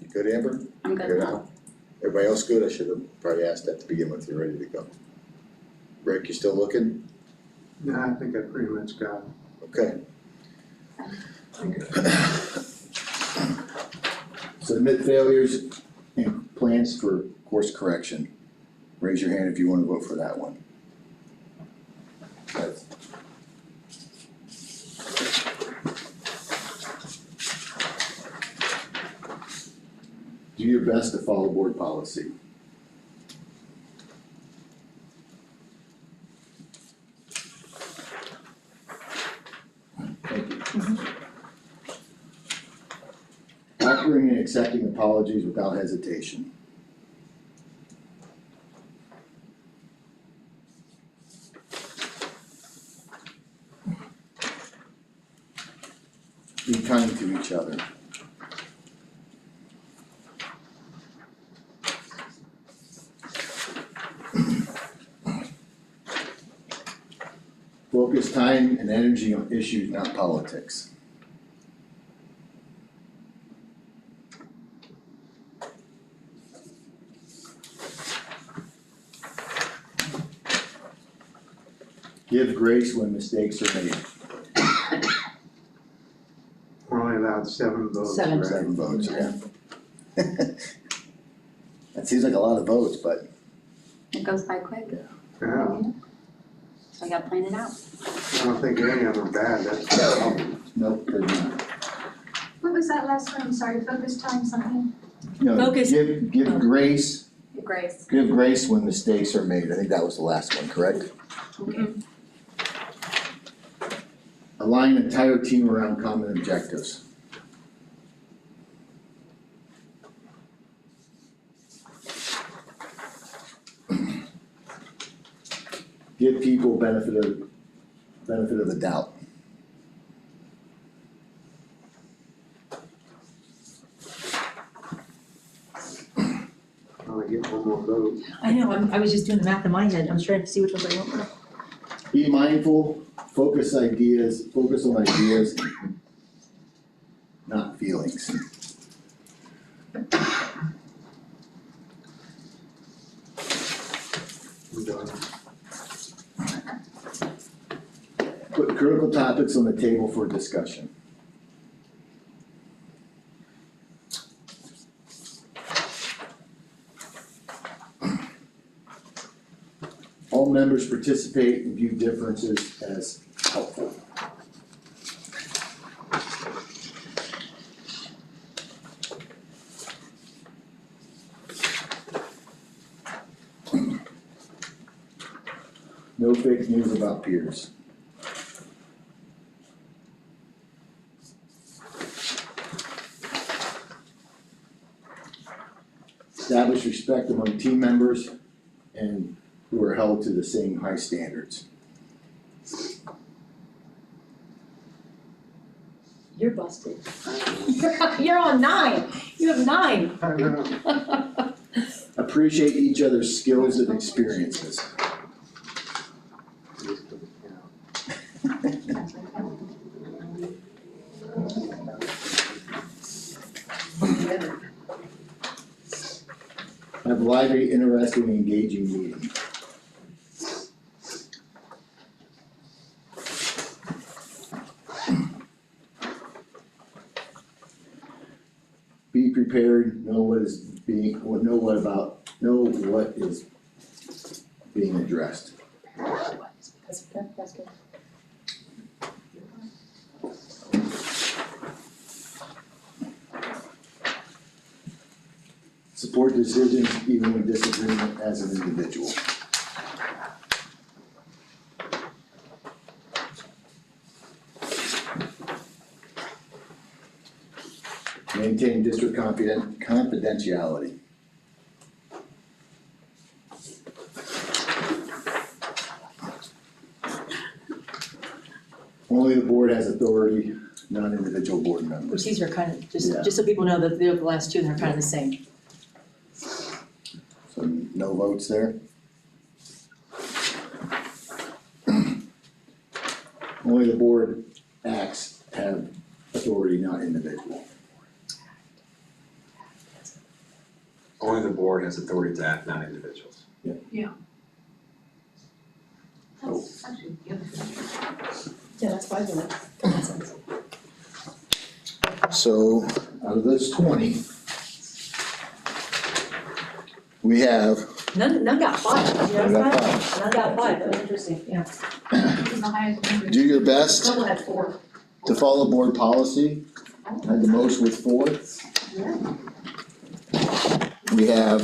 S6: You good, Amber?
S4: I'm good
S6: Good.
S4: now.
S6: Everybody else good? I should have probably asked that to begin with. You're ready to go. Rick, you still looking?
S5: Yeah, I think I pretty much got it.
S6: Okay. Submit failures and plans for course correction. Raise your hand if you want to vote for that one. That's- Do your best to follow board policy. Thank you. Offering and accepting apologies without hesitation. be kind to each other. Focus time and energy on issues, not politics. Give grace when mistakes are made.
S5: We're only allowed 7 votes, right?
S6: Seven votes, yeah. That seems like a lot of votes, but
S4: It goes by quick,
S5: Yeah,
S4: so I gotta plan it out.
S5: I don't think any of them are bad, that's the problem.
S6: nope, they're not.
S8: What was that last one? I'm sorry, focus time something?
S6: No,
S3: Focus.
S6: give grace,
S4: Grace.
S6: give grace when mistakes are made. I think that was the last one, correct? Align entire team around common objectives. Give people benefit of the doubt.
S5: Only get one more vote.
S3: I know, I was just doing the math in my head, I was trying to see which ones I want.
S6: Be mindful, focus on ideas, not feelings.
S5: I'm done.
S6: Put critical topics on the table for discussion. All members participate and view differences as helpful. No fake news about peers. Establish respect among team members and who are held to the same high standards.
S3: You're busted. You're on 9, you have 9.
S5: I don't know.
S6: Appreciate each other's skills and experiences.
S5: Just doesn't count.
S6: Have lively, interesting, and engaging meeting. Be prepared, know what is being addressed.
S3: That's good.
S6: Support decisions even when disagreement as an individual. Maintain district confidentiality. Only the board has authority, not individual board members.
S3: Which these are kind of,
S6: Yeah.
S3: just so people know that the last two, they're kind of the same.
S6: So no votes there. Only the board acts have authority, not individual.
S1: Only the board has authority to act, not individuals.
S8: That's actually beautiful.
S3: Yeah, that's why that makes sense.
S6: So out of those 20, we have,
S3: None got 5, you
S6: None
S3: know
S6: got
S3: that? None got 5, that was interesting, yeah.
S8: Even the highest number.
S6: do your best
S3: Couple had 4.
S6: to follow board policy, had the most with 4. We have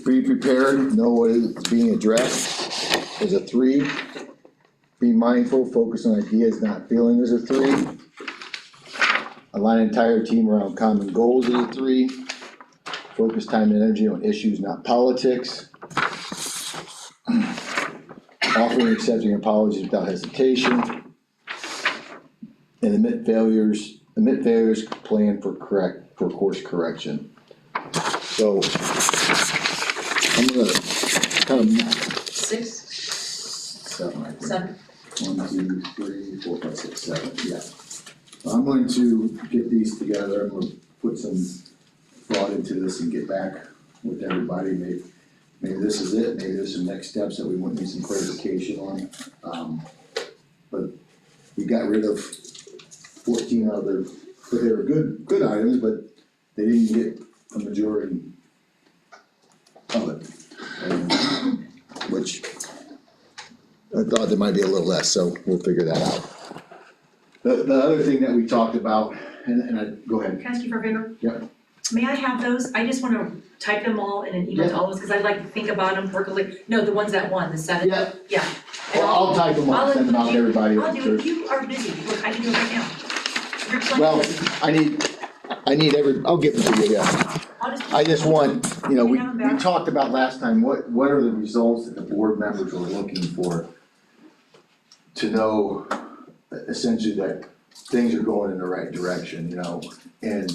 S6: be prepared, know what is being addressed, is a 3. Be mindful, focus on ideas, not feeling, is a 3. Align entire team around common goals is a 3. Focus time and energy on issues, not politics. Offering and accepting apologies without hesitation. and admit failures plan for course correction. So I'm gonna kind of seven, I think.
S3: 7.
S6: 1, 2, 3, 4, 5, 6, 7, yeah. I'm going to get these together, I'm gonna put some thought into this and get back with everybody, maybe this is it, maybe there's some next steps that we want to need some clarification on. But we got rid of 14 other, but they were good items, but they didn't get a majority of it. Which I thought there might be a little less, so we'll figure that out. The other thing that we talked about, and I, go ahead.
S3: Can I ask you for a favor?
S6: Yep.
S3: May I have those? I just wanna type them all in an email to all of us, cause I'd like to think about them, percolate, no, the ones that won, the 7.
S6: Yeah.
S3: Yeah.
S6: Well, I'll type them up, send them out to everybody.
S3: I'll do it, you are busy, look, I can do it right now. You're plenty
S6: Well,
S3: busy.
S6: I need I'll give them to you, yeah. I just want, you know, we talked about last time, what are the results that the board members are looking for to know essentially that things are going in the right direction, you know? And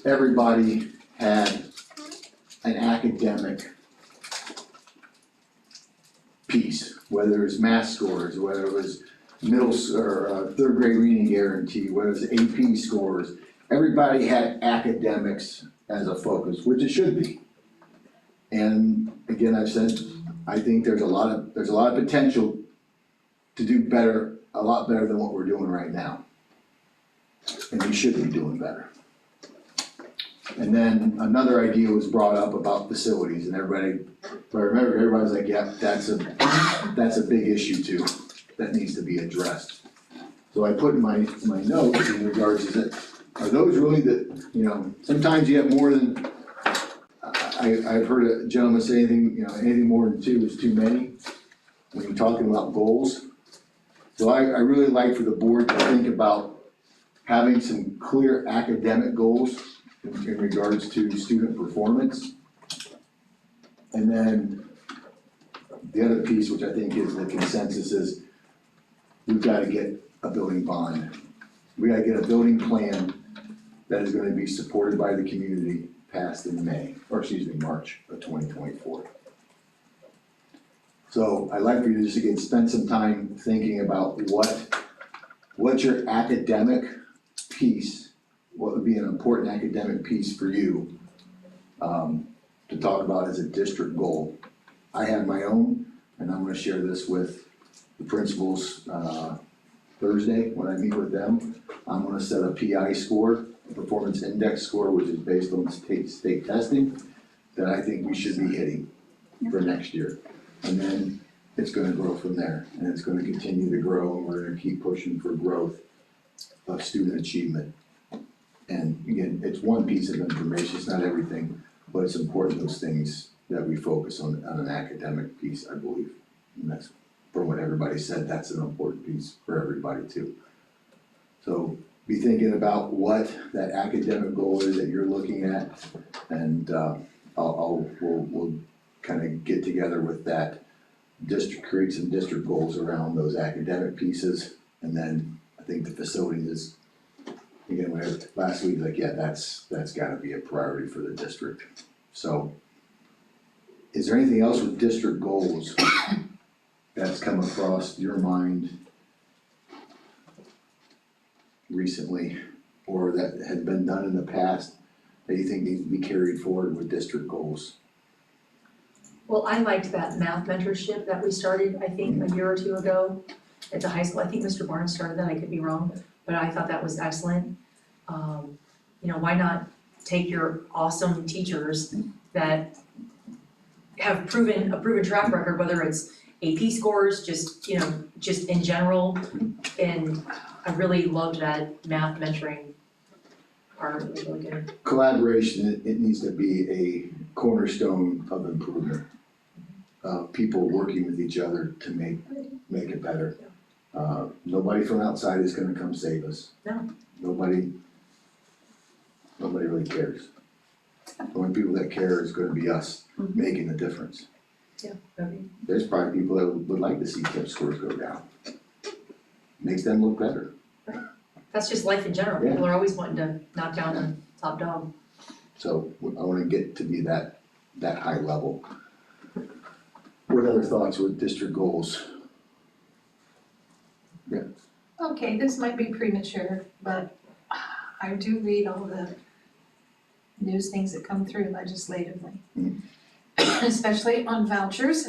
S6: everybody had an academic piece, whether it was math scores, whether it was third grade reading guarantee, whether it was AP scores. Everybody had academics as a focus, which it should be. And again, I've said, I think there's a lot of potential to do better, a lot better than what we're doing right now. And we should be doing better. And then another idea was brought up about facilities, and everybody, if I remember, everybody's like, yeah, that's a big issue too, that needs to be addressed. So I put in my notes in regards to that, are those really you know, sometimes you have more than, I've heard a gentleman say anything more than 2 is too many when you're talking about goals. So I really like for the board to think about having some clear academic goals in regards to student performance. And then the other piece, which I think is the consensus, is we've got to get a building bond. We got to get a building plan that is going to be supported by the community passed in March of 2024. So I'd like for you to just again spend some time thinking about what's your academic piece, what would be an important academic piece for you to talk about as a district goal. I have my own, and I'm gonna share this with the principals Thursday when I meet with them. I'm gonna set a PI score, a performance index score, which is based on state testing, that I think we should be hitting for next year. And then it's gonna grow from there, and it's gonna continue to grow, and we're gonna keep pushing for growth of student achievement. And again, it's one piece of information, it's not everything, but it's important, those things that we focus on an academic piece, I believe. And that's, from what everybody said, that's an important piece for everybody too. So be thinking about what that academic goal is that you're looking at, and we'll kind of get together with that create some district goals around those academic pieces. And then I think the facilities is, again, last week, like, yeah, that's gotta be a priority for the district. So is there anything else with district goals that's come across your mind recently, or that has been done in the past that you think needs to be carried forward with district goals?
S3: Well, I liked that math mentorship that we started, I think, a year or 2 ago at the high school. I think Mr. Barnes started that, I could be wrong, but I thought that was excellent. You know, why not take your awesome teachers that have a proven track record, whether it's AP scores, just in general. And I really loved that math mentoring part, it was really good.
S6: Collaboration, it needs to be a cornerstone of improvement. People working with each other to make it better. Nobody from outside is gonna come save us.
S3: No.
S6: Nobody really cares. The only people that care is gonna be us making the difference.
S3: Yeah, okay.
S6: There's probably people that would like to see Tipp scores go down. makes them look better.
S3: That's just life in general,
S6: Yeah.
S3: people are always wanting to knock down the top dog.
S6: So I wanna get to be that high level. What other thoughts with district goals?
S7: Okay, this might be premature, but I do read all the news things that come through legislatively.
S6: Mm.
S7: Especially on vouchers,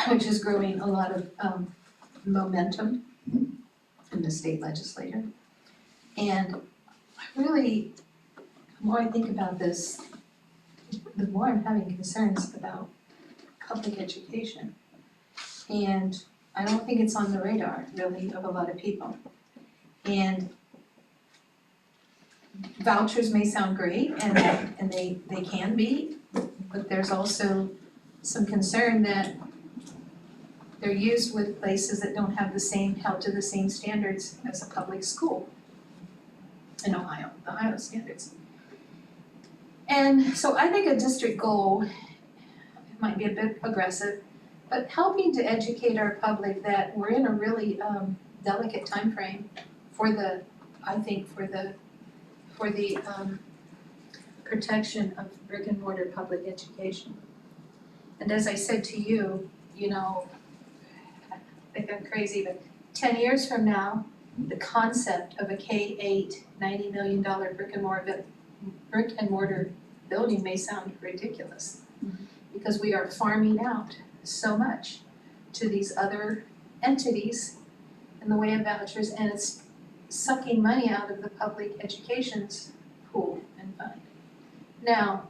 S7: which is growing a lot of momentum in the state legislature. And I really, the more I think about this, the more I'm having concerns about public education. And I don't think it's on the radar really of a lot of people. And vouchers may sound great and they can be, but there's also some concern that they're used with places that don't have the same, held to the same standards as a public school in Ohio, the Ohio standards. And so I think a district goal, it might be a bit aggressive, but helping to educate our public that we're in a really delicate timeframe for the, I think, for the protection of brick and mortar public education. And as I said to you, you know, I think I'm crazy, but 10 years from now, the concept of a K-8 $90 million brick and mortar building may sound ridiculous. Because we are farming out so much to these other entities in the way of vouchers, and it's sucking money out of the public education's pool and fund. Now,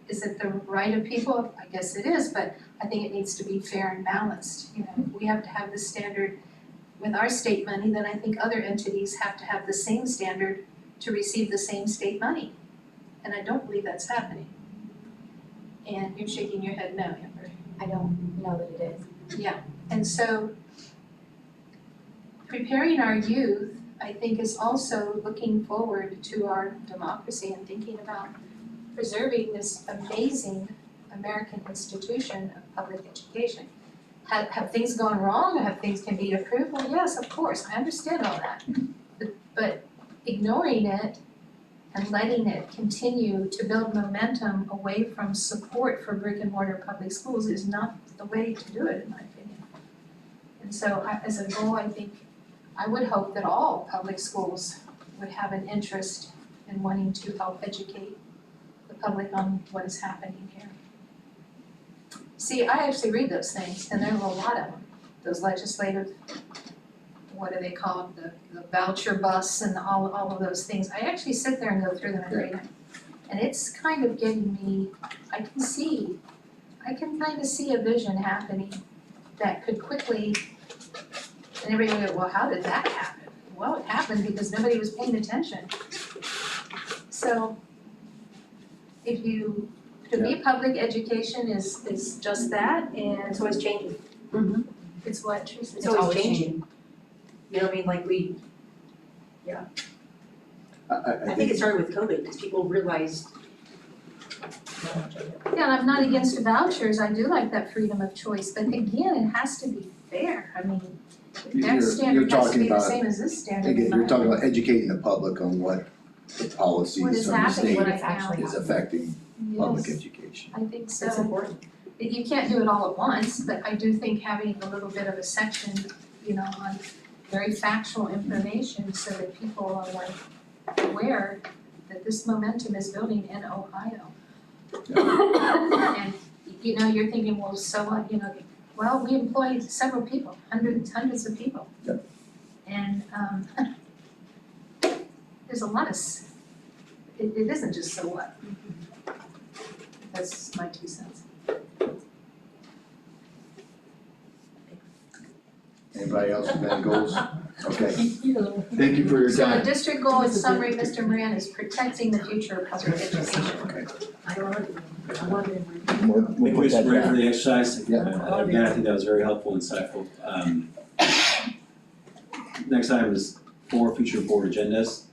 S7: is it the right of people? I guess it is, but I think it needs to be fair and balanced. You know, if we have to have the standard with our state money, then I think other entities have to have the same standard to receive the same state money. And I don't believe that's happening. And you're shaking your head no, Amber.
S4: I don't know that it is.
S7: Yeah, and so preparing our youth, I think, is also looking forward to our democracy and thinking about preserving this amazing American institution of public education. Have things gone wrong? Have things can be improved? Well, yes, of course, I understand all that. But ignoring it and letting it continue to build momentum away from support for brick and mortar public schools is not the way to do it, in my opinion. And so as a goal, I think, I would hope that all public schools would have an interest in wanting to help educate the public on what is happening here. See, I actually read those things, and there are a lot of them, those legislative, what are they called, the voucher bus and all of those things. I actually sit there and go through them and read them. And it's kind of getting me, I can kind of see a vision happening that could quickly, and everybody would go, well, how did that happen? Well, it happened because nobody was paying attention. So, if you, to me, public education is just that, and
S3: It's always changing,
S7: it's what, Teresa?
S3: it's always changing. You know what I mean, like I think it started with COVID, because people realized.
S7: Yeah, and I'm not against vouchers, I do like that freedom of choice, but again, it has to be fair, I mean, that
S6: You're
S7: standard has to
S6: talking
S7: be the
S6: about,
S7: same as this standard.
S6: again,
S7: in
S6: you're
S7: my
S6: talking about educating the public on what the policies
S7: What
S6: from
S7: is
S6: the
S7: happening
S6: state
S7: right
S4: it's actually
S7: now.
S6: is affecting public
S7: Yes,
S6: education.
S7: I think so.
S3: That's important.
S7: But you can't do it all at once, but I do think having a little bit of a section, you know, on very factual information so that people are like aware that this momentum is building in Ohio. And, you know, you're thinking, well, so what, you know, well, we employ several people, hundreds of people.
S6: Yep.
S7: And, there's a lot of, it isn't just so what. That's my 2 cents.
S6: Anybody else with any goals? Okay, thank you for your
S7: So the
S6: time.
S7: district goal in summary, Mr. Moran, is protecting the future of public education.
S3: I love it. I love it.
S6: We'll
S1: Maybe
S6: put
S1: we
S6: that
S1: should ready for
S6: down.
S1: the exercise.
S6: Yeah.
S1: Again, I think that was very helpful and insightful. Next item is 4 future board agendas.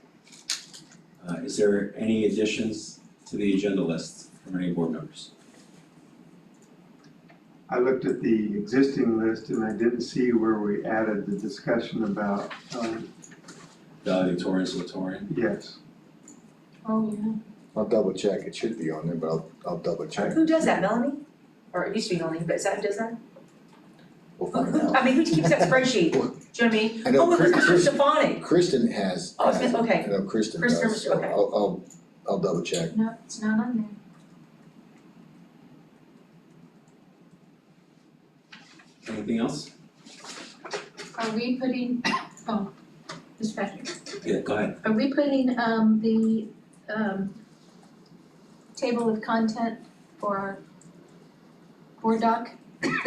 S1: Is there any additions to the agenda list from any board members?
S5: I looked at the existing list and I didn't see where we added the discussion about,
S1: Valedictorian, salutatorian.
S5: yes.
S8: Oh, yeah.
S6: I'll double check, it should be on there, but I'll double check,
S3: Who does that, Melanie? Or it used to be Melanie, but is that who does that?
S6: we'll find out.
S3: I mean, who keeps that spreadsheet? Do you know what I mean?
S6: I know
S3: Oh, it was Mr.
S6: Chris-
S3: Stefanik.
S6: Kristen has,
S3: Oh, it's- okay.
S6: I know Kristen
S3: Kristen,
S6: does, so
S3: okay.
S6: I'll double check.
S8: No, it's not on there.
S1: Anything else?
S8: Are we putting, oh, Mr. Patrick,
S1: Yeah, go ahead.
S8: are we putting, the, table of content for our board doc?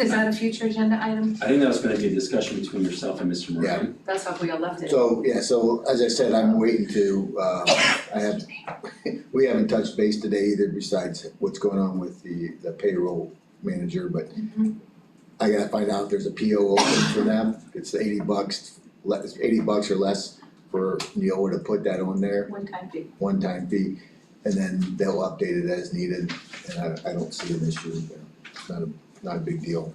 S8: Is that a future agenda item?
S1: I think that was gonna be a discussion between yourself and Mr. Moran.
S3: That's how we all left it.
S6: So, yeah, so as I said, I'm waiting to, we haven't touched base today either besides what's going on with the payroll manager, but I gotta find out if there's a PO open for them, it's $80, $80 or less for Neola to put that on there,
S8: One-time fee.
S6: one-time fee, and then they'll update it as needed, and I don't see an issue, it's not a big deal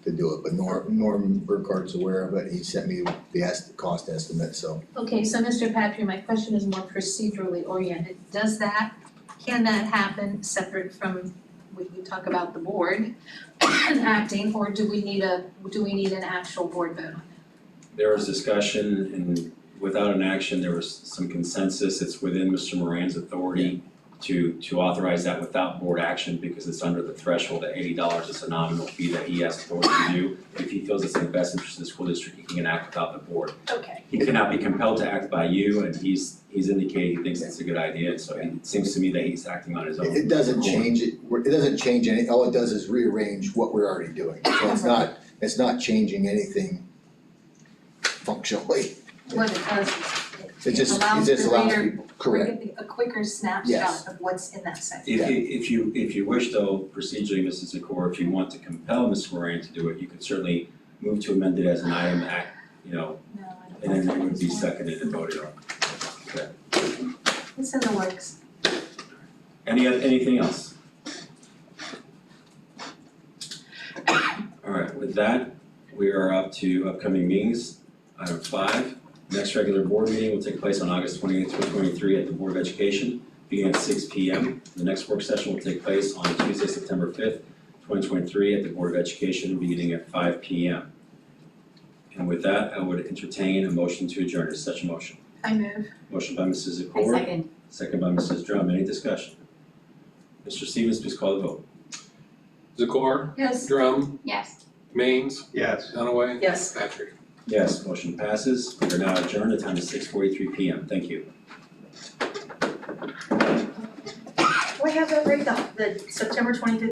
S6: to do it, but Norm Burkhart's aware of it, he sent me the cost estimate, so.
S8: Okay, so Mr. Patrick, my question is more procedurally oriented. Can that happen separate from, we talk about the board acting, or do we need an actual board vote on that?
S1: There was discussion and without an action, there was some consensus. It's within Mr. Moran's authority to authorize that without board action because it's under the threshold at $80. It's a nominal fee that he has authority to do. If he feels it's in the best interest of the school district, he can act without the board.
S8: Okay.
S1: He cannot be compelled to act by you, and he's indicated he thinks it's a good idea, so it seems to me that he's acting on his own.
S6: It doesn't change any, all it does is rearrange what we're already doing, so it's not changing anything functionally.
S8: What it does
S6: It
S8: is
S6: just,
S8: it allows
S6: it just
S8: the
S6: allows
S8: reader
S6: people, correct,
S8: to get a quicker
S6: Yes.
S8: snapshot of what's in that section.
S1: If you wish though, procedurally, Mrs. Zakor, if you want to compel Mr. Moran to do it, you could certainly move to amend it as an item act,
S8: No, I don't
S1: and then
S8: think
S1: it would be
S8: that's
S1: seconded and voted on. Okay.
S8: one. It's in the works.
S1: Anything else? Alright, with that, we are up to upcoming meetings. Item 5, next regular board meeting will take place on August 28th, 2023 at the Board of Education, beginning at 6 p.m. The next work session will take place on Tuesday, September 5th, 2023 at the Board of Education, beginning at 5 p.m. And with that, I would entertain a motion to adjourn. Is such a motion?
S8: I move.
S1: Motion by Mrs.
S4: I
S1: Zakor,
S4: second.
S1: second by Mrs. Drum. Any discussion? Mr. Stevens, please call the vote.
S2: Zakor,
S8: Yes.
S2: Drum,
S4: Yes.
S2: Maines,
S5: Yes.
S2: Dunaway,
S3: Yes.
S2: Patrick.
S1: Yes, motion passes. We are now adjourned. The time is 6:43 p.m. Thank you.
S3: Do I have that right, the September 25th